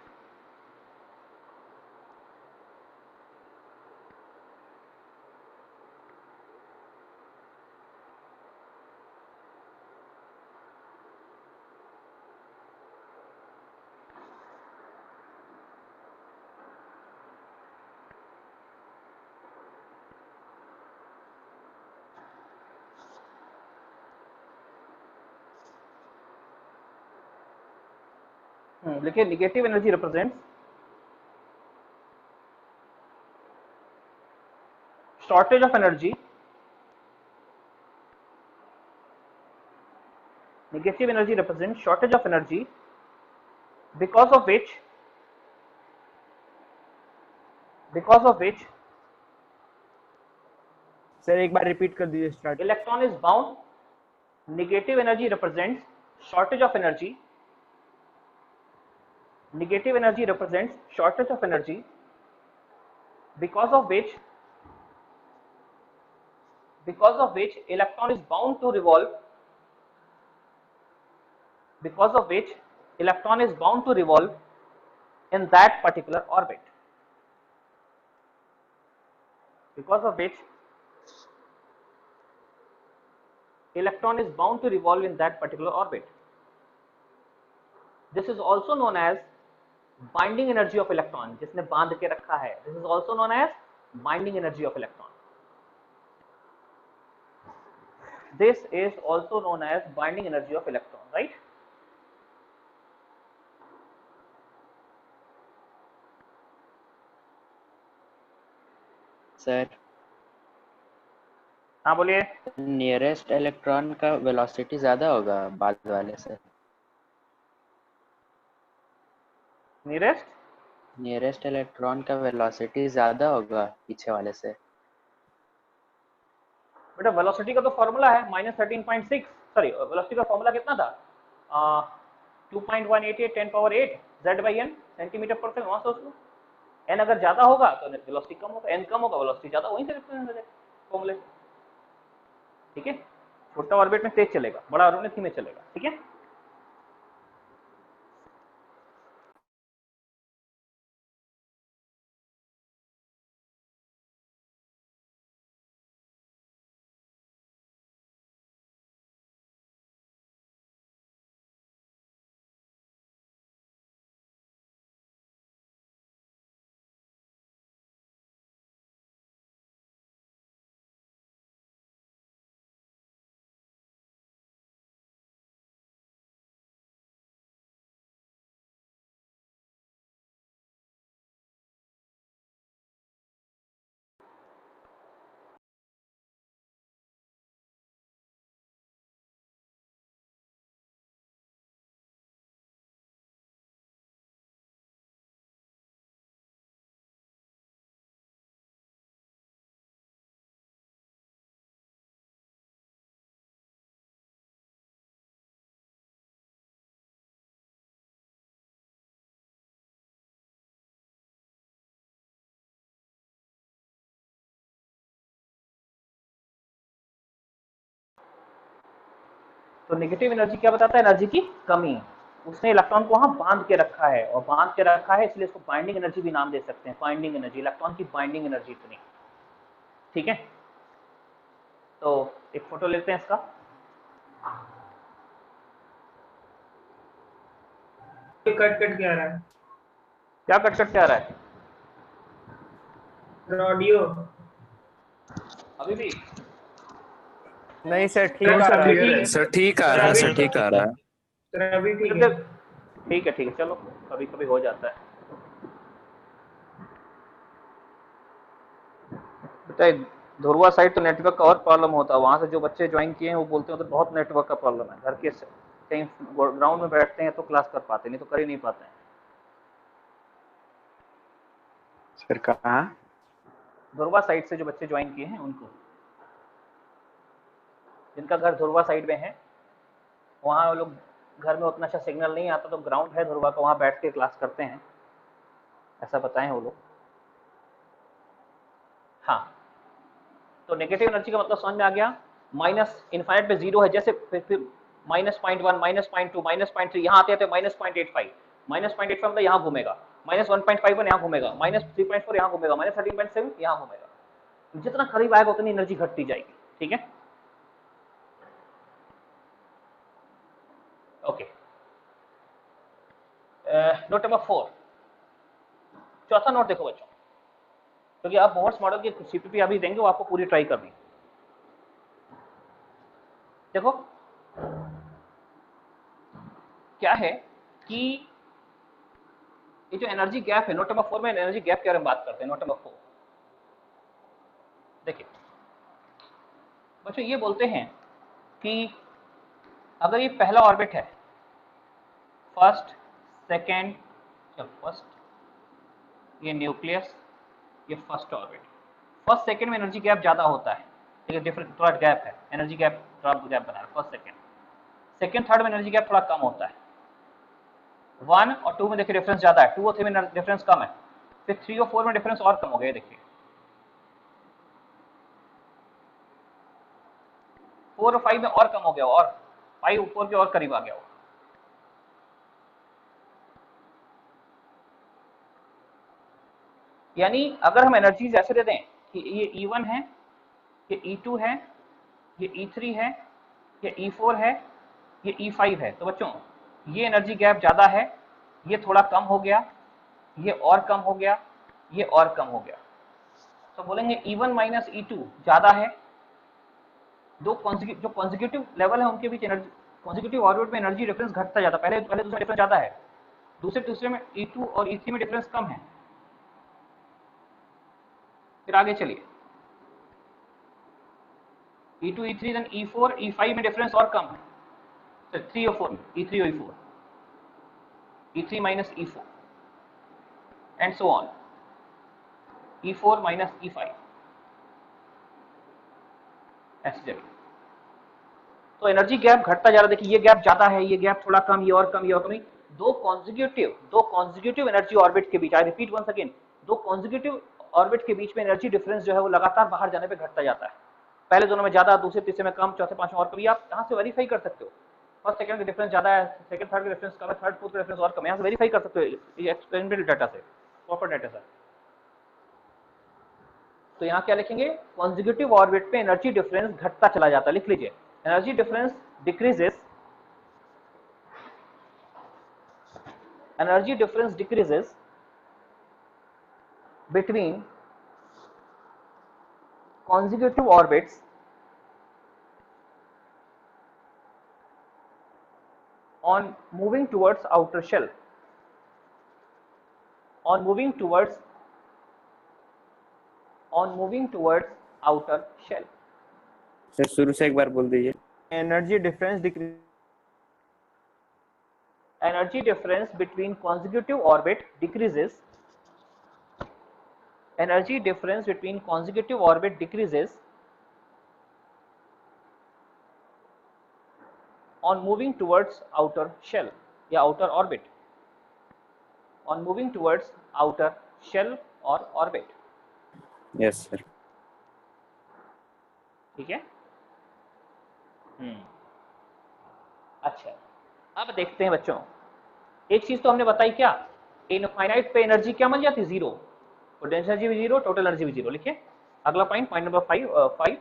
देखिए, negative energy represents shortage of energy, negative energy represents shortage of energy because of which sir एक बार रिपीट कर दीजिए, start. electron is bound. Negative energy represents shortage of energy. Negative energy represents shortage of energy because of which electron is bound to revolve, because of which electron is bound to revolve in that particular orbit, because of which electron is bound to revolve in that particular orbit. This is also known as binding energy of electron, जिसने बांध के रखा है। This is also known as binding energy of electron. This is also known as binding energy of electron, right? Sir हाँ बोलिए। Nearest electron का velocity ज्यादा होगा बाद वाले से। नियरेस्ट इलेक्ट्रॉन का वेलोसिटी ज्यादा होगा पीछे वाले से। बेटा वेलोसिटी का तो फॉर्मूला है -13.6, सॉरी वेलोसिटी का फॉर्मूला कितना था? 2.188 10⁸ Z/n सेंटीमीटर पर सेकंड। वहां से उसको n अगर ज्यादा होगा तो वेलोसिटी कम होगा, n कम होगा वेलोसिटी ज्यादा, वहीं से रिप्रेजेंट हो जाएगा फॉर्मूले। ठीक है, छोटा ऑर्बिट में तेज चलेगा, बड़ा ऑर्बिट में धीमे चलेगा। ठीक है। तो नेगेटिव एनर्जी क्या बताता है? एनर्जी की कमी। उसने इलेक्ट्रॉन को वहां बांध के रखा है, और बांध के रखा है इसलिए इसको बाइंडिंग एनर्जी भी नाम दे सकते हैं। बाइंडिंग एनर्जी, इलेक्ट्रॉन की बाइंडिंग एनर्जी इतनी, ठीक है। तो एक फोटो लेते हैं इसका। कट कट के आ रहा है। क्या कट कट के आ रहा है? ऑडियो अभी भी नहीं सर, ठीक आ रहा है। सर ठीक आ रहा है, सर ठीक आ रहा है। सर अभी ठीक है। ठीक है, चलो, कभी कभी हो जाता है। बताइए, धुरवा साइड तो नेटवर्क का और प्रॉब्लम होता है। वहां से जो बच्चे ज्वाइन किए हैं वो बोलते हैं तो बहुत नेटवर्क का प्रॉब्लम है। घर के कहीं ग्राउंड में बैठते हैं तो क्लास कर पाते, नहीं तो कर ही नहीं पाते हैं। सर कहाँ? धुरवा साइड से जो बच्चे ज्वाइन किए हैं उनको, जिनका घर धुरवा साइड में है, वहाँ लोग घर में उतना अच्छा सिग्नल नहीं आता, तो ग्राउंड है धुरवा का, वहाँ बैठ के क्लास करते हैं, ऐसा बताएं वो लोग। हाँ, तो नेगेटिव एनर्जी का मतलब समझ में आ गया। माइनस इनफाइनाइट पे जीरो है, जैसे फिर माइनस .1, माइनस .2, माइनस .3, यहाँ आते हैं माइनस .85, माइनस .85 मतलब यहाँ घूमेगा, माइनस 1.51 यहाँ घूमेगा, माइनस 3.4 यहाँ घूमेगा, माइनस 13.7 यहाँ घूमेगा। जितना करीब आएगा उतनी एनर्जी घटती जाएगी, ठीक है। ओके, नोट नंबर 4, चौथा नोट देखो बच्चों, क्योंकि आप मोहर्स मॉडल की सीपीपी अभी देंगे, वो आपको पूरी ट्राई करनी। देखो क्या है कि ये जो एनर्जी गैप है, नोट नंबर 4 में एनर्जी गैप के बारे में बात करते हैं। नोट नंबर 4 देखिए बच्चों, ये बोलते हैं कि अगर ये पहला ऑर्बिट है, फर्स्ट सेकेंड, चलो फर्स्ट, ये न्यूक्लियस, ये फर्स्ट ऑर्बिट, फर्स्ट सेकेंड में एनर्जी गैप ज्यादा होता है, ठीक है, डिफरेंट थोड़ा गैप है, एनर्जी गैप थोड़ा गैप बना है फर्स्ट सेकेंड। सेकेंड थर्ड में एनर्जी गैप थोड़ा कम होता है। 1 और 2 में देखिए डिफरेंस ज्यादा है, 2 और 3 में डिफरेंस कम है, फिर 3 और 4 में डिफरेंस और कम हो गया। देखिए 4 और 5 में और कम हो गया, और 5 ऊपर के और करीब आ गया हो। यानी अगर हम एनर्जीज ऐसे दे दें कि ये E1 है, ये E2 है, ये E3 है, ये E4 है, ये E5 है, तो बच्चों ये एनर्जी गैप ज्यादा है, ये थोड़ा कम हो गया, ये और कम हो गया, ये और कम हो गया, तो बोलेंगे E1 माइनस E2 ज्यादा है। दो जो कॉन्जिक्यूटिव लेवल है उनके बीच एनर्जी, कॉन्जिक्यूटिव ऑर्बिट में एनर्जी डिफरेंस घटता जाता है। पहले दूसरे डिफरेंस ज्यादा है, दूसरे में E2 और E3 में डिफरेंस कम है। फिर आगे चलिए, E2, E3, then E4, E5 में डिफरेंस और कम है, तो 3 और 4, E3 और E4, E3 minus E4 and so on, E4 minus E5, ऐसे जगह। तो एनर्जी गैप घटता जा रहा है। देखिए ये गैप ज्यादा है, ये गैप थोड़ा कम, ये और कम, ये और कम। दो कॉन्जिक्यूटिव एनर्जी ऑर्बिट के बीच, आई रिपीट वंस अगेन, दो कॉन्जिक्यूटिव ऑर्बिट के बीच में एनर्जी डिफरेंस जो है वो लगातार बाहर जाने पे घटता जाता है। पहले दोनों में ज्यादा, दूसरे तीसरे में कम, चौथे पांचवें और कम। ये आप यहाँ से वेरीफाई कर सकते हो, फर्स्ट सेकंड का डिफरेंस ज्यादा है, सेकंड थर्ड का डिफरेंस कम है, थर्ड फोर्थ का डिफरेंस और कम है, यहाँ से वेरीफाई कर सकते हो ये एक्सपेरिमेंटल डाटा से, प्रॉपर डाटा से। तो यहाँ क्या लिखेंगे, कॉन्जिक्यूटिव ऑर्बिट पे एनर्जी डिफरेंस घटता चला जाता है। लिख लीजिए, energy difference decreases, energy difference decreases between consecutive orbits on moving towards outer shell, on moving towards outer shell। Sir शुरू से एक बार बोल दीजिए। Energy difference decrease, energy difference between consecutive orbit decreases, energy difference between consecutive orbit decreases on moving towards outer shell या outer orbit, on moving towards outer shell or orbit। Yes sir. ठीक है। अच्छा, अब देखते हैं बच्चों, एक चीज तो हमने बताई क्या, इनफाइनाइट पे एनर्जी क्या बन जाती है, जीरो, पोटेंशियल एनर्जी भी जीरो, टोटल एनर्जी भी जीरो। लिखिए अगला point, point number 5,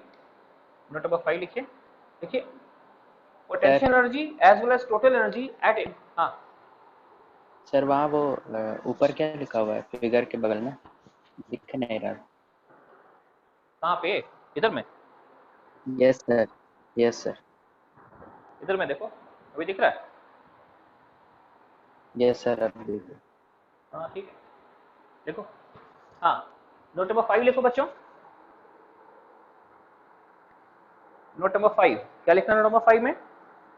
note number 5 लिखिए। देखिए potential energy as well as total energy at, हाँ सर वहाँ वो ऊपर क्या लिखा हुआ है फिगर के बगल में, दिख नहीं रहा। कहाँ पे, इधर में, यस सर, यस सर, इधर में देखो, अभी दिख रहा है, यस सर, अब देखो। हाँ ठीक है, देखो, हाँ नोट नंबर 5 लिखो बच्चों, नोट नंबर 5 क्या लिखना है, नोट नंबर 5 में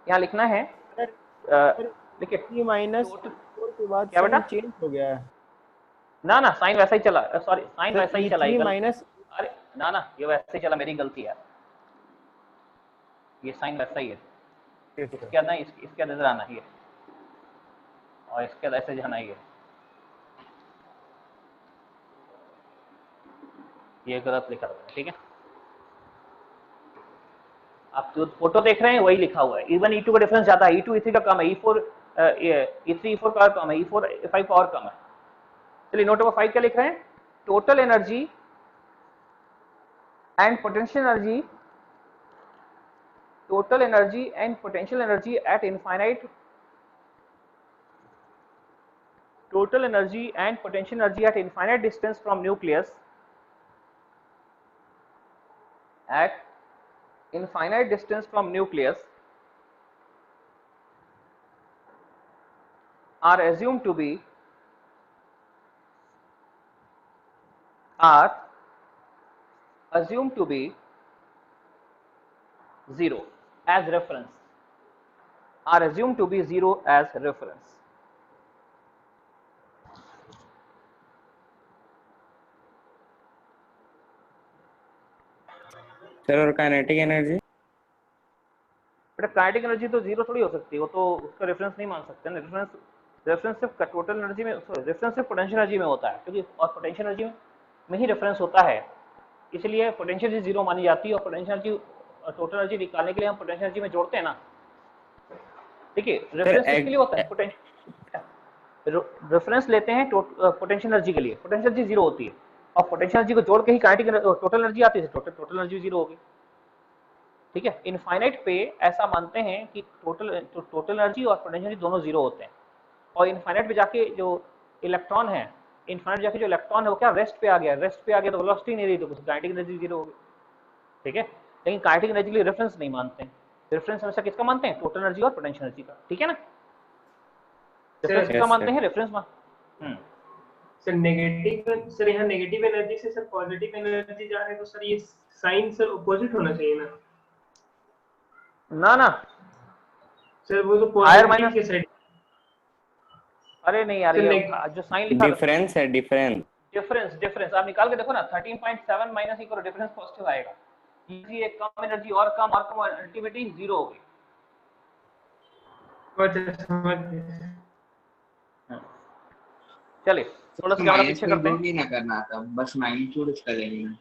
यहाँ लिखना है, देखिए ई माइनस टोटल, के बाद क्या बेटा, साइन चेंज हो गया है। ना ना साइन वैसा ही चला, सॉरी साइन सर वैसा ही चला, E3 ये माइनस, अरे ना ना ये वैसे ही चला, मेरी गलती है, ये साइन वैसा ही है, इसके अंदर इसके अंदर आना ही है, और इसके अंदर ऐसे जाना ही है, ये गलत लिखा हुआ है, ठीक है, आप जो फोटो देख रहे हैं वही लिखा हुआ है, इवन E2 का डिफरेंस ज्यादा है, E2 E3 का कम है, E3 E4 का कम है, E4 E5 का और कम है। चलिए नोट नंबर 5 क्या लिख रहे हैं, total energy and potential energy, total energy and potential energy at infinite, total energy and potential energy at infinite distance from nucleus, at infinite distance from nucleus are assumed to be, are assumed to be zero as reference, are assumed to be zero as reference। Sir और kinetic energy, बेटा kinetic energy तो zero थोड़ी हो सकती है, वो तो उसका रेफरेंस नहीं मान सकते ना, रेफरेंस, रेफरेंस सिर्फ टोटल एनर्जी में, रेफरेंस सिर्फ पोटेंशियल एनर्जी में होता है, क्योंकि और पोटेंशियल एनर्जी में ही रेफरेंस होता है, इसलिए पोटेंशियल एनर्जी जीरो मानी जाती है, और पोटेंशियल एनर्जी टोटल एनर्जी निकालने के लिए हम पोटेंशियल एनर्जी में जोड़ते हैं ना। देखिए रेफरेंस किसके लिए होता है, पोटेंशियल रेफरेंस लेते हैं पोटेंशियल एनर्जी के लिए, पोटेंशियल एनर्जी जीरो होती है, और पोटेंशियल एनर्जी को जोड़ के ही काइनेटिक टोटल एनर्जी आती है, टोटल एनर्जी जीरो होगी, ठीक है। इनफाइनाइट पे ऐसा मानते हैं कि टोटल एनर्जी और पोटेंशियल एनर्जी दोनों जीरो होते हैं, और इनफाइनाइट पे जाके जो इलेक्ट्रॉन है, इनफाइनाइट जाके जो इलेक्ट्रॉन है वो क्या रेस्ट पे आ गया, रेस्ट पे आ गया तो वेलोसिटी नहीं रही, तो काइनेटिक एनर्जी जीरो होगी, ठीक है। लेकिन काइनेटिक एनर्जी के लिए रेफरेंस नहीं मानते हैं, रेफरेंस हमेशा किसका मानते हैं, टोटल एनर्जी और पोटेंशियल एनर्जी का, ठीक है ना, रेफरेंस किसका मानते हैं, रेफरेंस सर नेगेटिव, सर यहाँ नेगेटिव एनर्जी से सर पॉजिटिव एनर्जी जा रहे हैं, तो सर ये साइन सर अपोजिट होना चाहिए ना। ना ना सर वो तो हायर पॉजिटिव माइनस, के साइड, अरे नहीं यार, सर ये जो साइन लिखा डिफरेंस है, डिफरेंस। डिफरेंस, डिफरेंस आप निकाल के देखो ना, 13.7 माइनस इक्वल डिफरेंस पॉजिटिव आएगा, ये एक कम एनर्जी और कम अल्टीमेटली जीरो होगी। समझ गए। चलिए थोड़ा सा कैमरा पीछे करते हैं, नहीं ना करना था, बस मैग्नीट्यूड इसका लेना,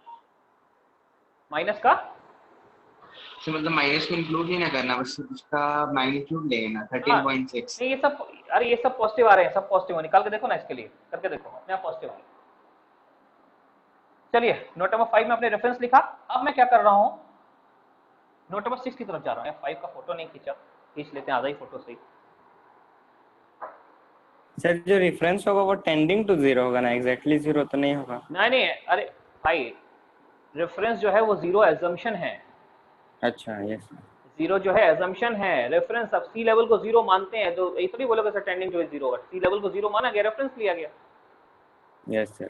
माइनस का, तो मतलब माइनस में इंक्लूड नहीं ना करना, बस उसका मैग्नीट्यूड लेना 13.6। नहीं ये सब, अरे ये सब पॉजिटिव आ रहे हैं, सब पॉजिटिव, निकाल के देखो ना, इसके लिए करके देखो, अपने आप पॉजिटिव आएंगे। चलिए नोट नंबर 5 में अपने रेफरेंस लिखा, अब मैं क्या कर रहा हूँ, नोट नंबर 6 की तरफ जा रहा हूँ, 5 का फोटो नहीं खींचा, खींच लेते हैं आधा ही फोटो से ही। सर जो रेफरेंस होगा वो टेंडिंग टू जीरो होगा ना, एग्जैक्टली जीरो तो नहीं होगा। नहीं अरे भाई रेफरेंस जो है वो जीरो एजम्पशन है, अच्छा यस, जीरो जो है एजम्पशन है, रेफरेंस अब सी लेवल को जीरो मानते हैं तो ये थोड़ी बोलोगे सर टेंडिंग टू जीरो होगा, सी लेवल को जीरो माना गया, रेफरेंस लिया गया। Yes sir.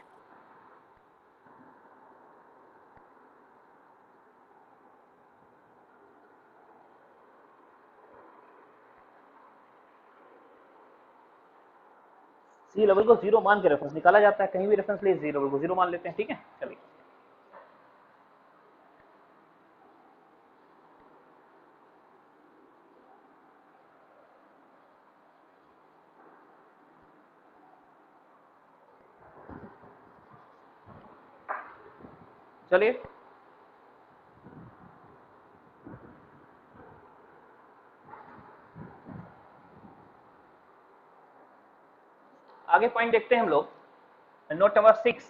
सी लेवल को जीरो मान के रेफरेंस निकाला जाता है, कहीं भी रेफरेंस ले सी लेवल को जीरो मान लेते हैं, ठीक है। चलिए चलिए आगे पॉइंट देखते हैं हम लोग, नोट नंबर 6।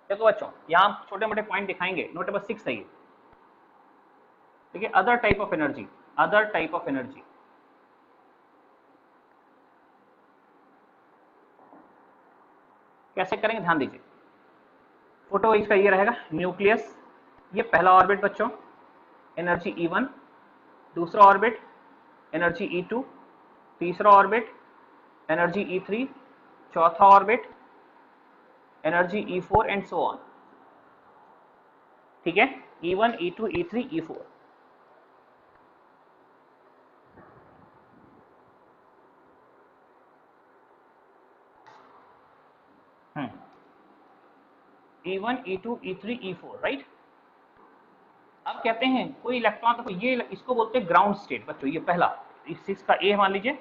देखो बच्चों यहाँ छोटे मोटे पॉइंट दिखाएंगे, नोट नंबर 6 है ये। देखिए other type of energy, other type of energy. कैसे करेंगे ध्यान दीजिए। फोटो इसका ये रहेगा, न्यूक्लियस, ये पहला ऑर्बिट बच्चों, एनर्जी E1, दूसरा ऑर्बिट एनर्जी E2, तीसरा ऑर्बिट एनर्जी E3, चौथा orbit energy E4 and so on. ठीक है, E1, E2, E3, E4। E1, E2, E3, E4 right. अब कहते हैं कोई इलेक्ट्रॉन, तो ये इसको बोलते हैं ग्राउंड स्टेट बच्चों, ये पहला, इस चीज का ए मान लीजिए,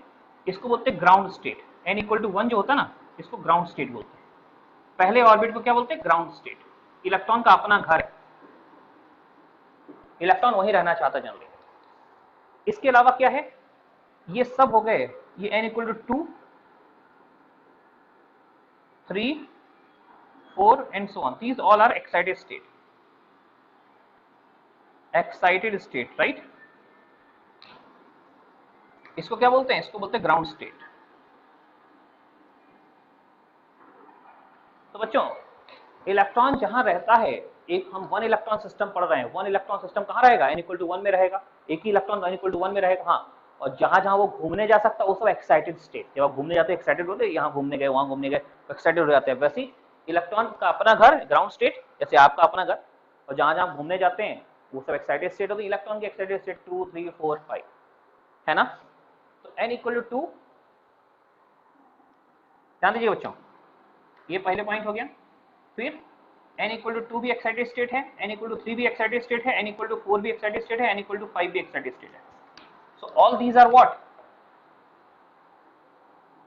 इसको बोलते हैं ग्राउंड स्टेट। n = 1 जो होता है ना, इसको ग्राउंड स्टेट बोलते हैं। पहले ऑर्बिट को क्या बोलते हैं? Ground state. इलेक्ट्रॉन का अपना घर है, इलेक्ट्रॉन वहीं रहना चाहता जनरली। इसके अलावा क्या है, ये सब हो गए, ये n = 2, 3, 4 and so on. These all are excited state. Excited state, right? इसको क्या बोलते हैं? इसको बोलते हैं ग्राउंड स्टेट। तो बच्चों इलेक्ट्रॉन जहां रहता है, एक हम 1 इलेक्ट्रॉन सिस्टम पढ़ रहे हैं, 1 इलेक्ट्रॉन सिस्टम कहां रहेगा? n = 1 में रहेगा, एक ही इलेक्ट्रॉन n = 1 में रहेगा। हाँ, और जहां जहां वो घूमने जा सकता है वो सब एक्साइटेड स्टेट। जब आप घूमने जाते हैं एक्साइटेड होते हैं, यहाँ घूमने गए वहां घूमने गए एक्साइटेड हो जाते हैं। वैसे ही इलेक्ट्रॉन का अपना घर ग्राउंड स्टेट, जैसे आपका अपना घर, और जहां जहां घूमने जाते हैं वो सब एक्साइटेड स्टेट होती है। इलेक्ट्रॉन की एक्साइटेड स्टेट 2, 3, 4, 5 है ना। तो n = 2, ध्यान दीजिए बच्चों, ये पहले पॉइंट हो गया। फिर n = 2 भी एक्साइटेड स्टेट है, n = 3 भी एक्साइटेड स्टेट है, n = 4 भी एक्साइटेड स्टेट है, n = 5 भी एक्साइटेड स्टेट है। So all these are what?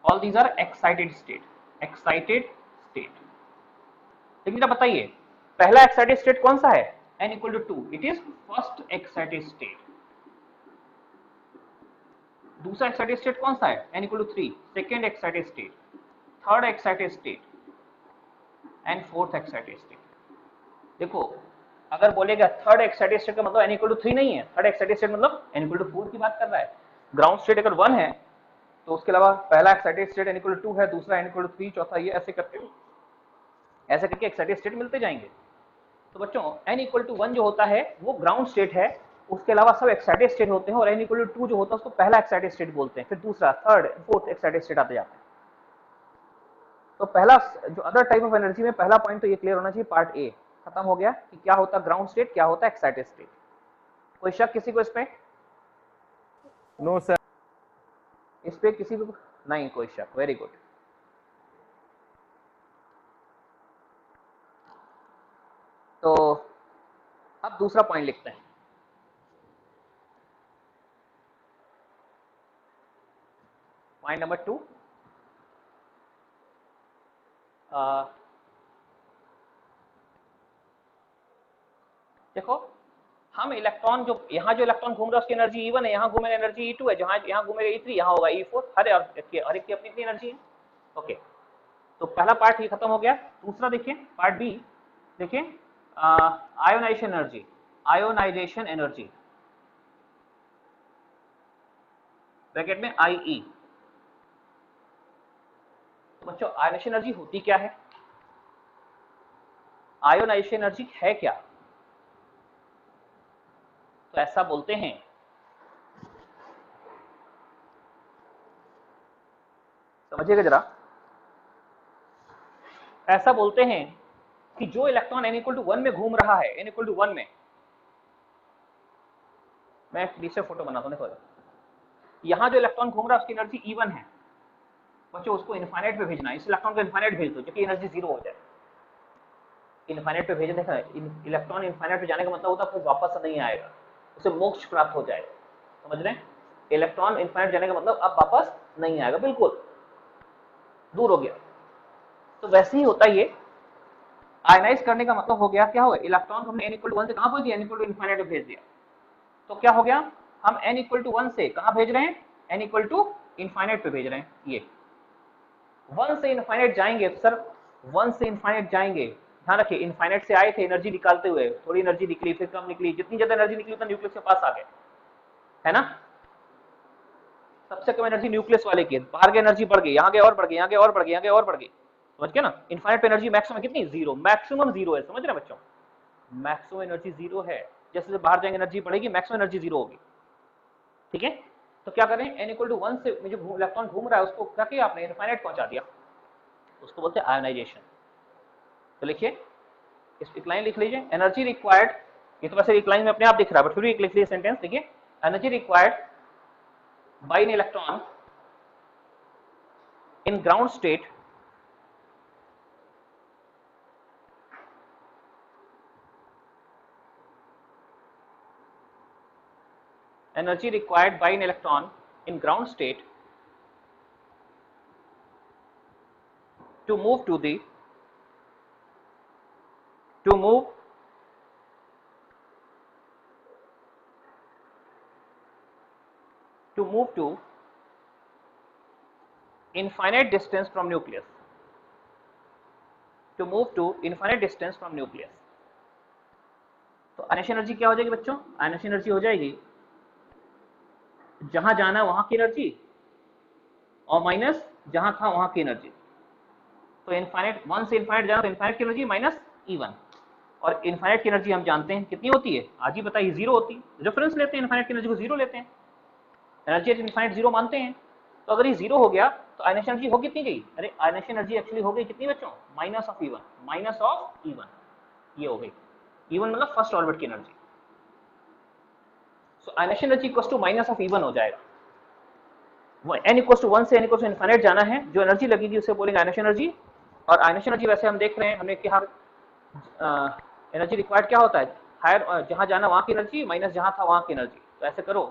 All these are excited state. Excited state. लेकिन जरा बताइए पहला एक्साइटेड स्टेट कौन सा है? n = 2, it is first excited state. दूसरा एक्साइटेड स्टेट कौन सा है? n = 3, second excited state, third excited state and fourth excited state. देखो अगर बोलेगा थर्ड एक्साइटेड स्टेट का मतलब n = 3 नहीं है, थर्ड एक्साइटेड स्टेट मतलब n = 4 की बात कर रहा है। ग्राउंड स्टेट अगर 1 है तो उसके अलावा पहला एक्साइटेड स्टेट n = 2 है, दूसरा n = 3, चौथा ये, ऐसे करके एक्साइटेड स्टेट मिलते जाएंगे। तो बच्चों n = 1 जो होता है वो ग्राउंड स्टेट है, उसके अलावा सब एक्साइटेड स्टेट होते हैं। और n = 2 जो होता है उसको पहला एक्साइटेड स्टेट बोलते हैं, फिर दूसरा, थर्ड, फोर्थ एक्साइटेड स्टेट आते जाते हैं। तो पहला जो अदर टाइप ऑफ एनर्जी में पहला पॉइंट तो ये क्लियर होना चाहिए, पार्ट ए खत्म हो गया कि क्या होता है ग्राउंड स्टेट, क्या होता है एक्साइटेड स्टेट। कोई शक किसी को इसमें? No sir. इस पे किसी को नहीं कोई शक, वेरी गुड। तो अब दूसरा पॉइंट लिखते हैं। पॉइंट नंबर 2, देखो हम इलेक्ट्रॉन जो यहाँ जो इलेक्ट्रॉन घूम रहा है उसकी एनर्जी E1 है, यहाँ घूमेगा एनर्जी E2 है, जहाँ यहाँ घूमेगा E3, यहाँ होगा E4। हर एक की अपनी एनर्जी है। ओके, तो पहला पार्ट ये खत्म हो गया। दूसरा देखिए पार्ट बी, देखिए ionisation energy, ionisation energy bracket में IE। तो बच्चों आयोनाइजेशन एनर्जी होती क्या है? आयोनाइजेशन एनर्जी है क्या? तो ऐसा बोलते हैं, समझिएगा जरा, ऐसा बोलते हैं कि जो इलेक्ट्रॉन n = 1 में घूम रहा है, n = 1 में, मैं नीचे फोटो बनाता हूं, देखो यहां जो इलेक्ट्रॉन घूम रहा है उसकी एनर्जी E1 है। बच्चों उसको इनफाइनाइट पे भेजना है, इस इलेक्ट्रॉन को इनफाइनाइट भेज दो क्योंकि एनर्जी 0 हो जाए। इनफाइनाइट पे भेजे, देखा इलेक्ट्रॉन इनफाइनाइट पे जाने का मतलब होता है फिर वापस नहीं आएगा, उसे मोक्ष प्राप्त हो जाएगा। समझ रहे हैं? इलेक्ट्रॉन इनफाइनाइट जाने का मतलब अब वापस नहीं आएगा, बिल्कुल दूर हो गया। तो वैसे ही होता है ये आयनाइज करने का मतलब हो गया, क्या हो गया, इलेक्ट्रॉन को हमने n = 1 से कहां भेज दिया, n = इनफाइनाइट पे भेज दिया। तो क्या हो गया, हम n = 1 से कहां भेज रहे हैं, n = इनफाइनाइट पे भेज रहे हैं। ये 1 से इनफाइनाइट जाएंगे सर, 1 से इनफाइनाइट जाएंगे, ध्यान रखिए इनफाइनाइट से आए थे एनर्जी निकालते हुए, थोड़ी एनर्जी निकली फिर कम निकली, जितनी ज्यादा एनर्जी निकली उतना न्यूक्लियस के पास आ गए, है ना। सबसे कम एनर्जी न्यूक्लियस वाले की, बाहर की एनर्जी बढ़ गई, यहाँ गए और बढ़ गई, यहाँ गए और बढ़ गई, यहाँ गए और बढ़ गई, समझ गए ना। इनफाइनाइट पे एनर्जी मैक्सिमम कितनी, 0, मैक्सिमम 0 है, समझ रहे हैं बच्चों, मैक्सिमम एनर्जी 0 है। जैसे जैसे बाहर जाएंगे एनर्जी बढ़ेगी, मैक्सिमम एनर्जी 0 होगी, ठीक है। तो क्या करें, n = 1 से जो इलेक्ट्रॉन घूम रहा है उसको क्या किया आपने, इनफाइनाइट पहुंचा दिया, उसको बोलते हैं आयोनाइजेशन। तो लिखिए, इस एक लाइन लिख लीजिए, एनर्जी रिक्वायर्ड, ये तो वैसे एक लाइन में अपने आप दिख रहा है बट फिर भी एक लिख लीजिए सेंटेंस, देखिए energy required by an electron in ground state energy required by an electron in ground state to move to the infinite distance from nucleus, to move to infinite distance from nucleus। तो ionisation energy क्या हो जाएगी बच्चों, ionisation energy हो जाएगी जहां जाना वहां की एनर्जी और माइनस जहां था वहां की एनर्जी। तो इनफाइनाइट, 1 से इनफाइनाइट जाना तो इनफाइनाइट की एनर्जी माइनस E1, और इनफाइनाइट की एनर्जी हम जानते हैं कितनी होती है, आज ही बताइए, 0 होती है। रेफरेंस लेते हैं इनफाइनाइट की एनर्जी को 0 लेते हैं, एनर्जी इनफाइनाइट 0 मानते हैं। तो अगर ये 0 हो गया तो आयनेशन एनर्जी हो कितनी गई, अरे आयनेशन एनर्जी एक्चुअली हो गई कितनी बच्चों, minus of E1, minus of E1, ये हो गई। E1 मतलब फर्स्ट ऑर्बिट की energy. So ionisation energy equals to minus of E1 हो जाएगा। n इक्वल्स टू 1 से n इक्वल्स टू इनफाइनाइट जाना है, जो एनर्जी लगेगी उसे बोलेंगे आयनेशन एनर्जी। और आयनेशन एनर्जी वैसे हम देख रहे हैं, हमने क्या एनर्जी रिक्वायर्ड क्या होता है, हायर जहां जाना वहां की एनर्जी माइनस जहां था वहां की एनर्जी। तो ऐसे करो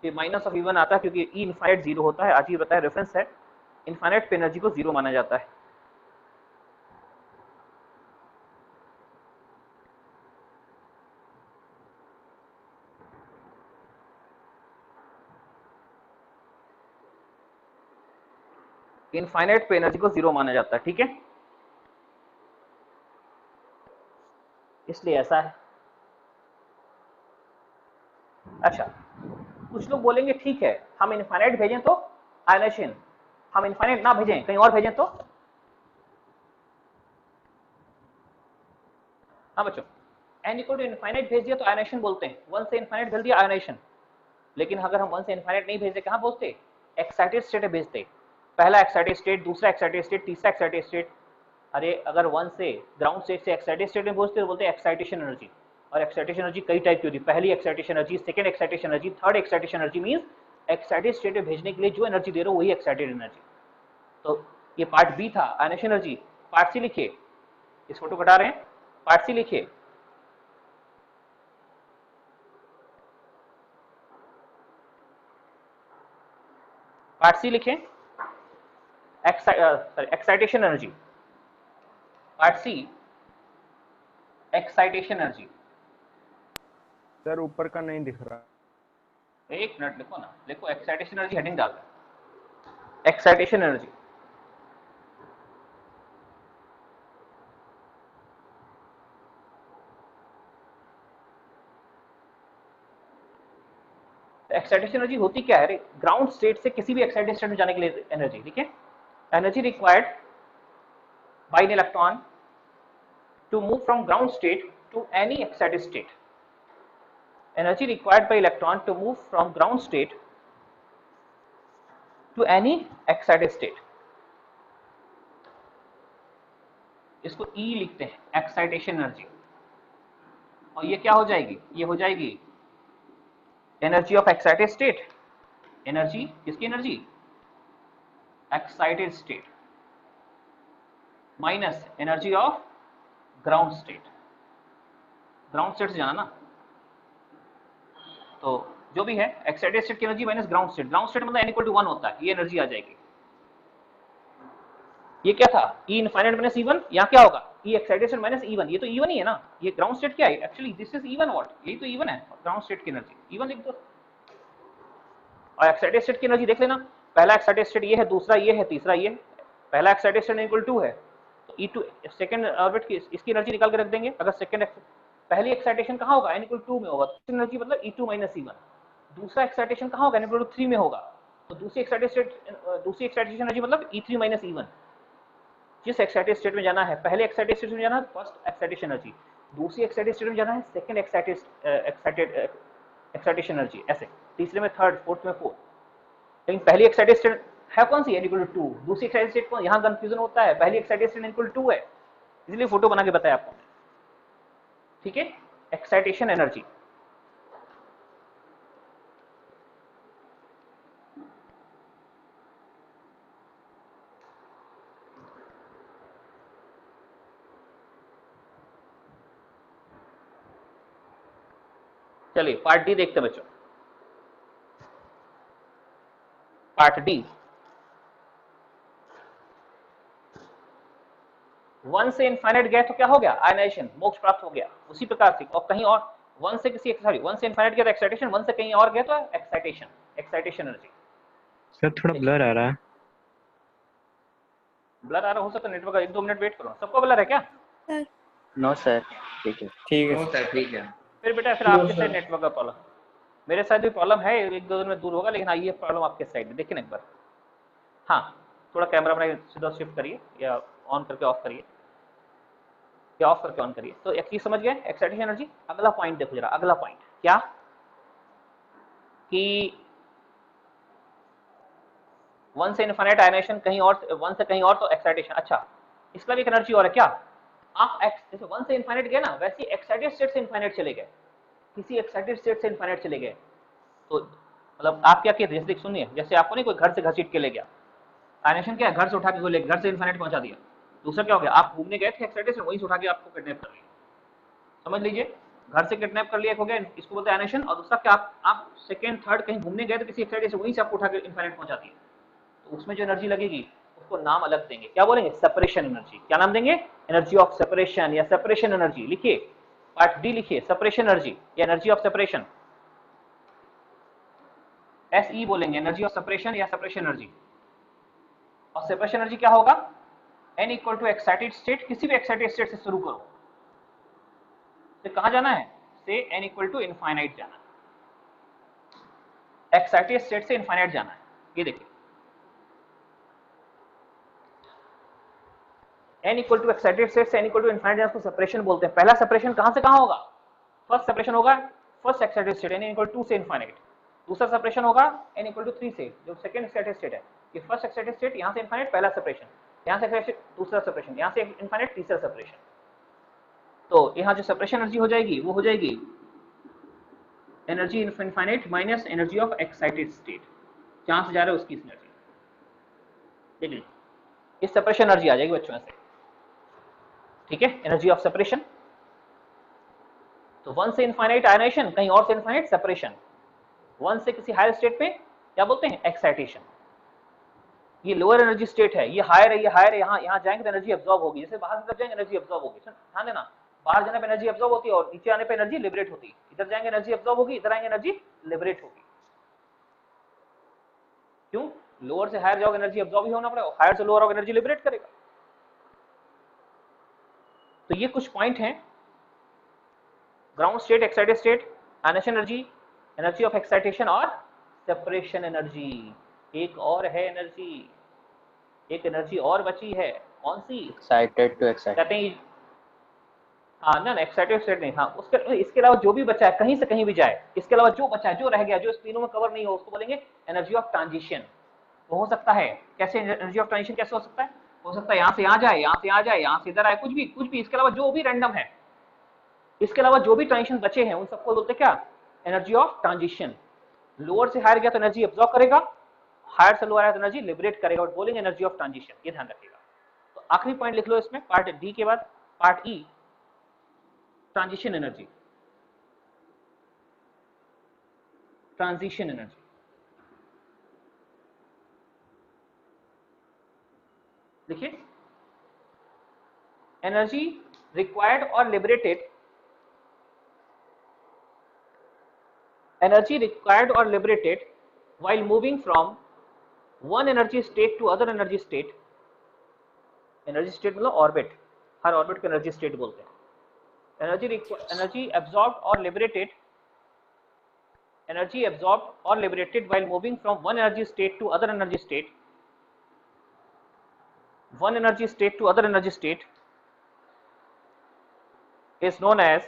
कि माइनस ऑफ E1 आता है क्योंकि E इनफाइनाइट 0 होता है, आज ही बताया, रेफरेंस है। इनफाइनाइट पे एनर्जी को 0 माना जाता है। इनफाइनाइट पे एनर्जी को 0 माना जाता है, ठीक है, इसलिए ऐसा है। अच्छा, कुछ लोग बोलेंगे ठीक है हम इनफाइनाइट भेजें तो आयनेशन, हम इनफाइनाइट ना भेजें कहीं और भेजें तो, हाँ बच्चों, n इक्वल टू इनफाइनाइट भेज दिया तो आयनेशन बोलते हैं, 1 से इनफाइनाइट भेज दिया आयनेशन। लेकिन अगर हम 1 से इनफाइनाइट नहीं भेजते, कहाँ भेजते, एक्साइटेड स्टेट भेजते, पहला एक्साइटेड स्टेट, दूसरा एक्साइटेड स्टेट, तीसरा एक्साइटेड स्टेट। अरे अगर 1 से ग्राउंड स्टेट से एक्साइटेड स्टेट में पहुंचते तो बोलते हैं एक्साइटेशन एनर्जी। और एक्साइटेशन एनर्जी कई टाइप की होती है, पहली excitation energy, second excitation energy, third excitation energy. Means excited state में भेजने के लिए जो एनर्जी दे रहे हो वही एक्साइटेड एनर्जी। तो ये पार्ट बी था आयनेशन एनर्जी। पार्ट सी लिखिए, इस फोटो हटा रहे हैं, पार्ट सी लिखिए, पार्ट सी लिखें, excitation energy, part C excitation energy. Sir ऊपर का नहीं दिख रहा, एक मिनट लिखो ना, लिखो एक्साइटेशन एनर्जी, हेडिंग डाल, एक्साइटेशन एनर्जी। एक्साइटेशन एनर्जी होती क्या है, ग्राउंड स्टेट से किसी भी एक्साइटेड स्टेट में जाने के लिए एनर्जी, ठीक है। Energy required by an electron to move from ground state to any excited state. Energy required by electron to move from ground state to any excited state. इसको E लिखते हैं, excitation energy. और ये क्या हो जाएगी, ये हो जाएगी energy of excited state, energy किसकी energy, excited state, minus energy of ground state. Ground state से जाना ना, तो जो भी है एक्साइटेड स्टेट की energy minus ground state. Ground state मतलब n = 1 होता है, ये एनर्जी आ जाएगी। ये क्या था, E इनफाइनाइट माइनस E1, यहाँ क्या होगा, E एक्साइटेशन माइनस E1, ये तो E1 ही है ना। ये ग्राउंड स्टेट क्या है actually, this is E1 what, यही तो E1 है ग्राउंड स्टेट की एनर्जी, E1 लिख दो। और एक्साइटेड स्टेट की एनर्जी देख लेना, पहला एक्साइटेड स्टेट ये है, दूसरा ये है, तीसरा ये है। पहला एक्साइटेड स्टेट इक्वल 2 है तो E2 सेकंड ऑर्बिट की इसकी एनर्जी निकाल के रख देंगे। अगर सेकंड पहली एक्साइटेशन कहाँ होगा, n इक्वल 2 में होगा, तो एनर्जी मतलब E2 माइनस E1। दूसरा एक्साइटेशन कहाँ होगा, n इक्वल 3 में होगा, तो दूसरी एक्साइटेशन एनर्जी मतलब E3 माइनस E1। जिस एक्साइटेड स्टेट में जाना है, पहले एक्साइटेड स्टेट में जाना है फर्स्ट एक्साइटेशन एनर्जी, दूसरी एक्साइटेड स्टेट में जाना है सेकंड एक्साइटेशन एनर्जी, ऐसे तीसरे में थर्ड, फोर्थ में फोर्थ। लेकिन पहली एक्साइटेड स्टेट है कौन सी, n इक्वल 2। दूसरी एक्साइटेड स्टेट कौन, यहाँ कंफ्यूजन होता है, पहली एक्साइटेड स्टेट n इक्वल 2 है, इसलिए फोटो बना के बताया आपको, ठीक है। एक्साइटेशन एनर्जी चलिए पार्ट डी देखते हैं बच्चों। पार्ट डी, 1 से इनफाइनाइट गए तो क्या हो गया, आयनाइजेशन, मोक्ष प्राप्त हो गया। उसी प्रकार से और कहीं और 1 से इनफाइनाइट गया तो एक्साइटेशन, 1 से कहीं और गया तो एक्साइटेशन एनर्जी। सर थोड़ा ब्लर आ रहा है। ब्लर आ रहा हो सकता है, नेटवर्क 1-2 मिनट वेट करो। सबको ब्लर है क्या? नो सर, ठीक है। ठीक है हो सर, ठीक है। फिर बेटा फिर आपके साइड नेटवर्क का प्रॉब्लम, मेरे साइड भी प्रॉब्लम है, 1-2 दिन में दूर होगा, लेकिन हाँ ये प्रॉब्लम आपके साइड में। देखिए ना एक बार, हाँ थोड़ा कैमरा अपना सीधा शिफ्ट करिए या ऑन करके ऑफ करिए या ऑफ करके ऑन करिए। तो एक चीज समझ गए, एक्साइटेशन एनर्जी। अगला पॉइंट देखो जरा, अगला पॉइंट क्या कि 1 से इनफाइनाइट आयनाइजेशन, कहीं और 1 से कहीं और तो एक्साइटेशन। अच्छा इसका भी एक एनर्जी और है क्या, आप जैसे 1 से इनफाइनाइट गए ना, वैसे एक्साइटेड स्टेट से इनफाइनाइट चले गए, किसी एक्साइटेड स्टेट से इनफाइनाइट चले गए, तो मतलब आप क्या किए, जैसे सुनिए, जैसे आपको नहीं कोई घर से घसीट के ले गया, आयनाइजेशन क्या है, घर से उठा के कोई ले, घर से इनफाइनाइट पहुंचा दिया। दूसरा क्या हो गया, आप घूमने गए थे एक्साइटेड से, वहीं से उठा के आपको किडनैप कर लिया। समझ लीजिए, घर से किडनैप कर लिया एक हो गया, इसको बोलते हैं आयनाइजेशन। और दूसरा क्या, आप सेकंड थर्ड कहीं घूमने गए तो किसी एक्साइटेड से, वहीं से आपको उठा के इनफाइनाइट पहुंचा दिया, तो उसमें जो एनर्जी लगेगी उसको नाम अलग देंगे, क्या बोलेंगे, सेपरेशन एनर्जी। क्या नाम देंगे, एनर्जी ऑफ सेपरेशन या सेपरेशन एनर्जी। लिखिए पार्ट डी, लिखिए सेपरेशन एनर्जी या एनर्जी ऑफ सेपरेशन, SE बोलेंगे, एनर्जी ऑफ सेपरेशन या सेपरेशन एनर्जी। और सेपरेशन एनर्जी क्या होगा, n equal to excited state, किसी भी एक्साइटेड स्टेट से शुरू करो, से कहां जाना है, से n इक्वल टू इनफाइनाइट जाना है, एक्साइटेड स्टेट से इनफाइनाइट जाना है। ये देखिए n equal to excited state से n इक्वल टू इनफाइनाइट जाना, उसको सेपरेशन बोलते हैं। पहला सेपरेशन कहां से कहां होगा, फर्स्ट सेपरेशन होगा first excited state n equal to से इनफाइनाइट। दूसरा सेपरेशन होगा n इक्वल टू 3 से, जो सेकंड एक्साइटेड स्टेट है। ये फर्स्ट एक्साइटेड स्टेट, यहां से इनफाइनाइट पहला सेपरेशन, यहां से एक्साइटेड दूसरा सेपरेशन, यहां से इनफाइनाइट तीसरा सेपरेशन। तो यहां जो सेपरेशन एनर्जी हो जाएगी वो हो जाएगी energy infinite minus energy of excited state, जहां से जा रहा है उसकी एनर्जी। देख लीजिए इस सेपरेशन एनर्जी आ जाएगी बच्चों से, ठीक है, एनर्जी ऑफ सेपरेशन। तो 1 से इनफाइनाइट आयनाइजेशन, कहीं और से इनफाइनाइट सेपरेशन, 1 से किसी हायर स्टेट पे क्या बोलते हैं, एक्साइटेशन। ये लोअर एनर्जी स्टेट है, ये हायर है, ये हायर है, यहाँ जाएंगे तो एनर्जी अब्सॉर्ब होगी, जैसे बाहर की तरफ जाएंगे एनर्जी अब्सॉर्ब होगी। ध्यान देना, बाहर जाने पे एनर्जी अब्सॉर्ब होती है और नीचे आने पे एनर्जी लिबरेट होती है। इधर जाएंगे एनर्जी अब्सॉर्ब होगी, इधर आएंगे एनर्जी लिबरेट होगी। क्यों, लोअर से हायर जाओगे एनर्जी अब्सॉर्ब ही होना पड़ेगा, हायर से लोअर आओगे एनर्जी लिबरेट करेगा। तो ये कुछ पॉइंट हैं, ground state, excited state, ionization energy, energy of excitation और सेपरेशन एनर्जी। एक और है एनर्जी, एक एनर्जी और बची है, कौन सी, एक्साइटेड टू एक्साइटेड, कहते हैं हाँ ना, एक्साइटेड स्टेट नहीं, हाँ उसके इसके अलावा जो भी बचा है, कहीं से कहीं भी जाए, इसके अलावा जो बचा है, जो रह गया, जो इस तीनों में कवर नहीं हो, उसको बोलेंगे एनर्जी ऑफ ट्रांजिशन। तो हो सकता है, कैसे एनर्जी ऑफ ट्रांजिशन कैसे हो सकता है, हो सकता है यहाँ से यहाँ जाए, यहाँ से यहाँ जाए, यहाँ से इधर आए, कुछ भी, इसके अलावा जो भी रैंडम है, इसके अलावा जो भी ट्रांजिशन बचे हैं उन सबको बोलते हैं क्या, एनर्जी ऑफ ट्रांजिशन। लोअर से हायर गया तो एनर्जी अब्सॉर्ब करेगा, हायर से लोअर आया तो एनर्जी लिबरेट करेगा, और बोलेंगे एनर्जी ऑफ ट्रांजिशन। ये ध्यान रखिएगा। तो आखिरी पॉइंट लिख लो इसमें, पार्ट डी के बाद पार्ट ई, ट्रांजिशन एनर्जी, ट्रांजिशन एनर्जी। देखिए एनर्जी रिक्वायर्ड और लिबरेटेड, एनर्जी रिक्वायर्ड और liberated while moving from one energy state to other energy state, energy state मतलब ऑर्बिट, हर ऑर्बिट को एनर्जी स्टेट बोलते हैं. एनर्जी एब्जॉर्ब्ड और liberated, energy absorbed or liberated while moving from one energy state to other energy state, one energy state to other energy state is known as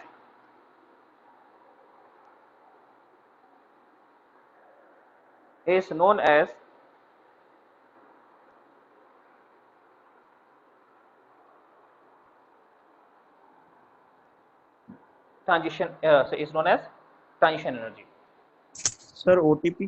transition, is known as transition energy. Sir OTP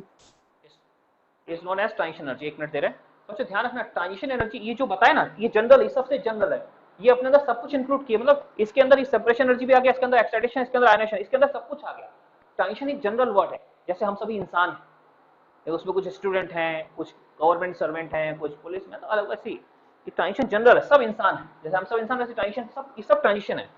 is known as transition energy. एक minute दे रहे हैं, सबसे ध्यान रखना transition energy ये जो बताया ना, ये जनरल, ये सबसे जनरल है, ये अपने अंदर सब कुछ इंक्लूड किया, मतलब इसके अंदर सेपरेशन एनर्जी भी आ गया, इसके अंदर एक्साइटेशन, इसके अंदर आयनेशन, इसके अंदर सब कुछ आ गया. ट्रांजिशन एक जनरल वर्ड है, जैसे हम सभी इंसान हैं, उसमें कुछ स्टूडेंट हैं, कुछ गवर्नमेंट सर्वेंट हैं, कुछ पुलिस में, तो अलग वैसी ट्रांजिशन जनरल है, सब इंसान है, जैसे हम सब इंसान वैसे ट्रांजिशन सब, ये सब ट्रांजिशन है.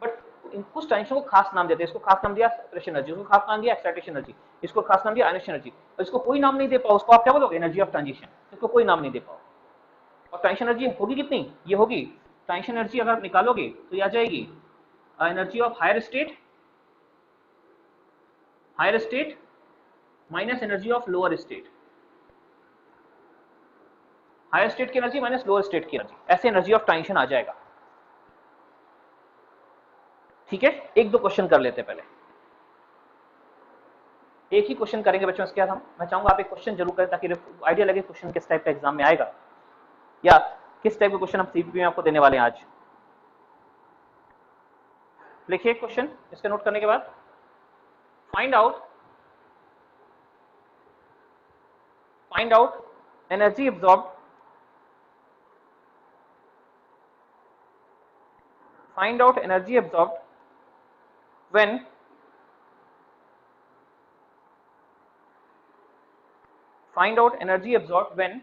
बट कुछ ट्रांजिशन को खास नाम देते हैं, इसको खास नाम दिया सेपरेशन एनर्जी, उसको खास नाम दिया एक्साइटेशन एनर्जी, इसको खास नाम दिया आयनेशन एनर्जी, और इसको कोई नाम नहीं दे पाओ, उसको आप क्या बोलोगे, एनर्जी ऑफ ट्रांजिशन, इसको कोई नाम नहीं दे पाओ. और ट्रांजिशन एनर्जी होगी कितनी, ये होगी ट्रांजिशन एनर्जी अगर निकालोगे तो ये आ जाएगी energy of higher state minus energy of lower state, higher state की एनर्जी माइनस लोअर स्टेट की एनर्जी, ऐसे एनर्जी ऑफ ट्रांजिशन आ जाएगा. ठीक है, एक दो क्वेश्चन कर लेते हैं पहले, एक ही क्वेश्चन करेंगे बच्चों. इसके बाद मैं चाहूंगा आप एक क्वेश्चन जरूर करें ताकि आइडिया लगे क्वेश्चन किस टाइप का एग्जाम में आएगा या किस टाइप के क्वेश्चन हम सीपीपी में आपको देने वाले हैं आज. लिखिए क्वेश्चन, इसके नोट करने के बाद find out energy absorbed, find out energy absorbed when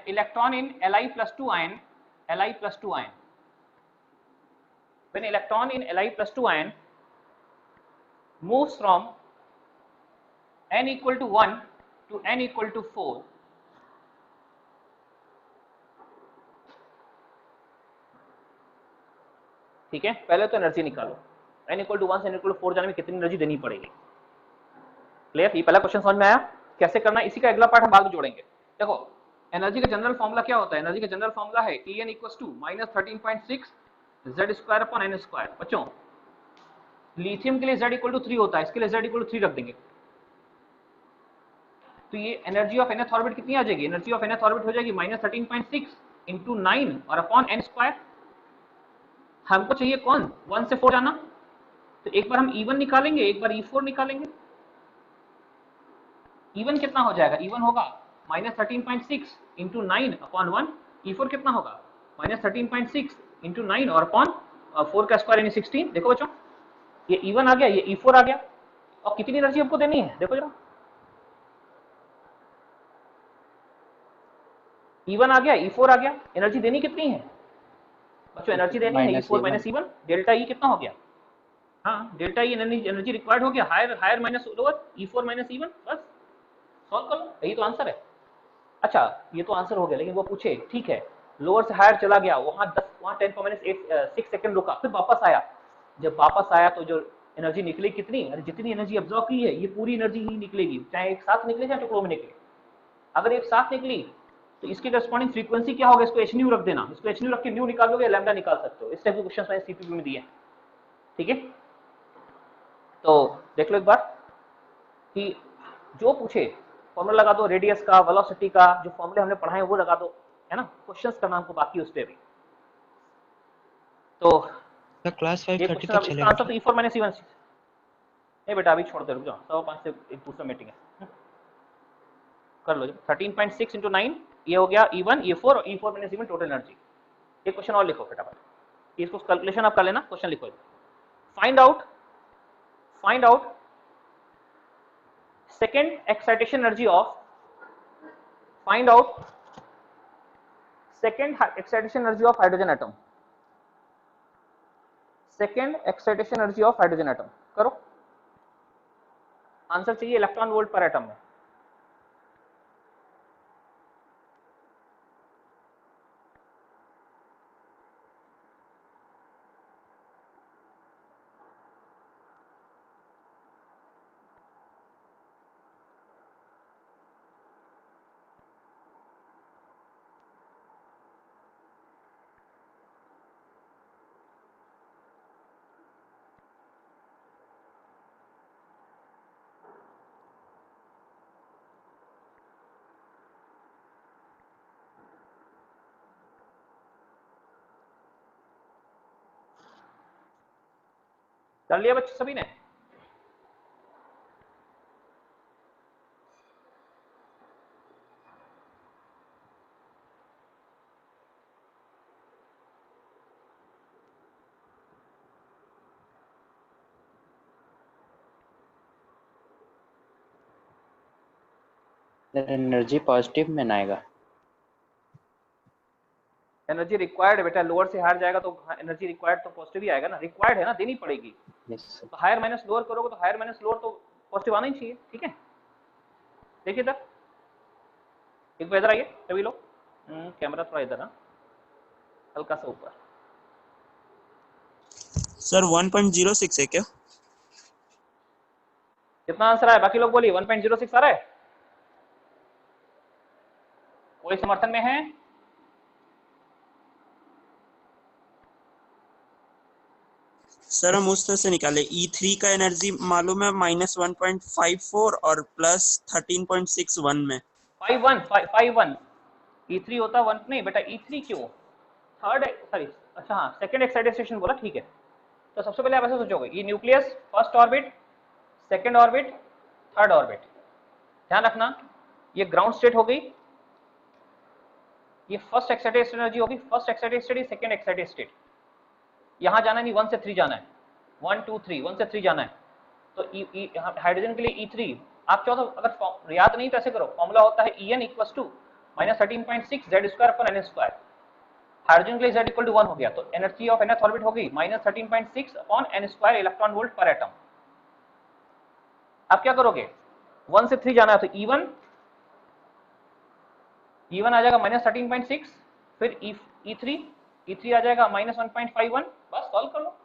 electron in Li plus 2 ion, when electron in Li plus 2 ion moves from n equal to 1 to n equal to 4, ठीक है. पहले तो energy निकालो, n equal to 1 से n equal to 4 जाने में कितनी energy देनी पड़ेगी. क्लियर, ये पहला क्वेश्चन समझ में आया कैसे करना है. इसी का अगला पार्ट हम बाद में जोड़ेंगे. देखो एनर्जी का जनरल फॉर्मूला क्या होता है, एनर्जी का जनरल फॉर्मूला है En equals to -13.6 Z² upon n². बच्चों लिथियम के लिए Z इक्वल टू 3 होता है, इसके लिए Z इक्वल टू 3 रख देंगे, तो ये एनर्जी ऑफ nth ऑर्बिट कितनी आ जाएगी, एनर्जी ऑफ nth ऑर्बिट हो जाएगी -13.6 इंटू 9 और अपॉन n². हमको चाहिए कौन, 1 से 4 जाना, तो एक बार हम E1 निकालेंगे, एक बार E4 निकालेंगे. E1 कितना हो जाएगा, E1 होगा -13.6 इंटू 9 अपॉन 1. E4 कितना होगा -13.6 इंटू 9 और अपॉन 4 का स्क्वायर यानी 16. देखो बच्चों ये E1 आ गया, ये E4 आ गया, और कितनी एनर्जी हमको देनी है, देखो जरा E1 आ गया, E4 आ गया, एनर्जी देनी कितनी है बच्चों, एनर्जी देनी है E4 minus E1, delta E कितना हो गया, हाँ डेल्टा E एनर्जी रिक्वायर्ड हो गया, higher minus lower, E4 minus E1, बस सॉल्व कर लो, यही तो आंसर है. अच्छा ये तो आंसर हो गया, लेकिन वो पूछे ठीक है लोअर से हायर चला गया, वहां 10⁻⁸ सेकंड रुका, फिर वापस आया. जब वापस आया तो जो एनर्जी निकली कितनी, जितनी एनर्जी एब्जॉर्ब की है ये पूरी एनर्जी ही निकलेगी, चाहे एक साथ निकले चाहे टुकड़ों में निकले. अगर एक साथ निकली तो इसके करस्पॉन्डिंग फ्रीक्वेंसी क्या होगा, इसको hν रख देना, इसको hν रख के न्यू निकालोगे लैम्डा निकाल सकते हो. इस टाइप के क्वेश्चन मैंने सीपीपी में दिए हैं. ठीक है, तो देख लो एक बार कि जो पूछे फॉर्मूला लगा दो, रेडियस का, वेलोसिटी का, जो फॉर्मूले हमने पढ़ाए वो लगा दो, है ना. क्वेश्चंस करना हमको बाकी उस पे भी. तो क्लास 5 ये 30 क्वेश्चन तक अब चलेगा. इसका आंसर तो E4 माइनस E1 नहीं बेटा, अभी छोड़ दे, रुक जाओ, 5:15 से एक दूसरा मीटिंग है, कर लो. 13.6 इंटू 9 ये हो गया E1, E4 और E4 minus E1 total energy. एक क्वेश्चन और लिखो फटाफट, इसको कैलकुलेशन आप कर लेना, क्वेश्चन लिखो. Find out second excitation energy of, hydrogen atom. Second excitation energy of hydrogen atom. करो, आंसर चाहिए इलेक्ट्रॉन वोल्ट पर एटम में। कर लिया बच्चे सभी ने? एनर्जी पॉजिटिव में ना आएगा। एनर्जी रिक्वायर्ड है बेटा, लोअर से हायर जाएगा तो एनर्जी रिक्वायर्ड तो पॉजिटिव ही आएगा ना, रिक्वायर्ड है ना, देनी पड़ेगी। तो हायर माइनस लोअर करोगे तो हायर माइनस लोअर तो पॉजिटिव आना ही चाहिए। ठीक है, देखिए इधर, एक बार इधर आइए सभी लोग, कैमरा थोड़ा इधर ना, हल्का सा ऊपर। सर 1.06 है क्या? कितना आंसर आया? बाकी लोग बोलिए 1.06 आ रहा है? कोई समर्थन में है? सर हम उस तरह से निकाले, E3 का एनर्जी मालूम है -1.54 और +13.61 में 51 E3 होता 1 नहीं बेटा, E3 क्यों? थर्ड, सॉरी, अच्छा हाँ, सेकंड एक्साइटेशन बोला, ठीक है। तो सबसे पहले आप ऐसे सोचोगे, ये nucleus, first orbit, second orbit, third orbit. ध्यान रखना, ये ग्राउंड स्टेट हो गई, ये फर्स्ट एक्साइटेड एनर्जी होगी, first excited state, second excited state. यहां जाना नहीं, 1 से 3 जाना है, 1 2 3, 1 से 3 जाना है। तो हाइड्रोजन के लिए E3 आप चाहो तो, अगर याद नहीं तो ऐसे करो, फॉर्मूला होता है En equals to -13.6 Z²/n²। Hydrogen के लिए Z = 1 हो गया, तो एनर्जी ऑफ nth ऑर्बिट होगी -13.6/n² इलेक्ट्रॉन वोल्ट पर एटम। आप क्या करोगे, 1 से 3 जाना है तो E1 आ जाएगा -13.6, फिर E3 आ जाएगा -1.51, बस सॉल्व कर लो।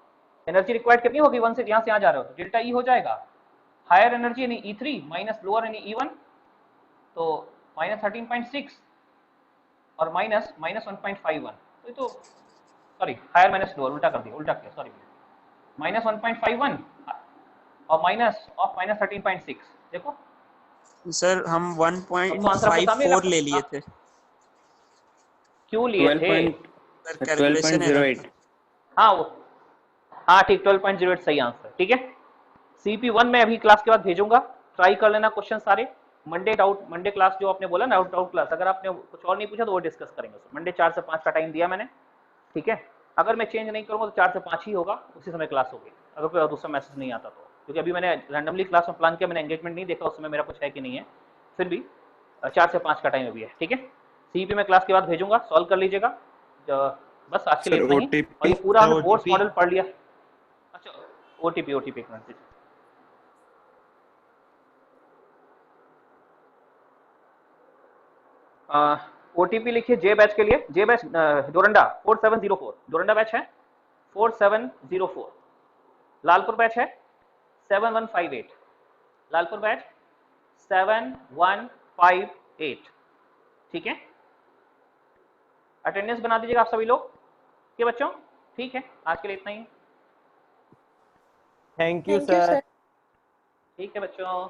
एनर्जी रिक्वायर्ड कितनी होगी, 1 से यहाँ से यहाँ जा रहे हो तो डेल्टा E हो जाएगा। हायर एनर्जी यानी E3 माइनस लोअर यानी E1, तो -13.6 और -1.51, तो सॉरी हायर माइनस लोअर उल्टा कर दिया, उल्टा किया, सॉरी, -1.51 और -13.6। देखो सर हम 1.54 ले लिए थे। क्यों लिए थे? 12.08। हाँ वो, हाँ ठीक, 12.08 सही आंसर। ठीक है, CP1 में अभी क्लास के बाद भेजूंगा, ट्राई कर लेना क्वेश्चन सारे। मंडे क्लास जो आपने बोला ना, डाउट क्लास, अगर आपने कुछ और नहीं पूछा तो वो डिस्कस करेंगे। मंडे 4 से 5 का टाइम दिया मैंने, ठीक है। अगर मैं चेंज नहीं करूंगा तो 4 से 5 ही होगा, उसी समय क्लास होगी, अगर कोई दूसरा मैसेज नहीं आता तो। क्योंकि अभी मैंने रैंडमली क्लास में प्लान किया, मैंने एंगेजमेंट नहीं देखा उस समय मेरा कुछ है कि नहीं है, फिर भी 4 से 5 का टाइम अभी है। ठीक है, CP में क्लास के बाद भेजूंगा, सॉल्व कर लीजिएगा। बस आज के लिए इतना ही, और ये पूरा हमने कोर्स मॉडल पढ़ लिया। अच्छा, OTP एक मिनट दीजिए। OTP लिखिए जे बैच के लिए, जे बैच डोरंडा 4704, डोरंडा बैच है 4704, लालपुर बैच है 7158, लालपुर बैच 7158। ठीक है, अटेंडेंस बना दीजिएगा आप सभी लोग के बच्चों। ठीक है, आज के लिए इतना ही। Thank you sir. ठीक है बच्चों।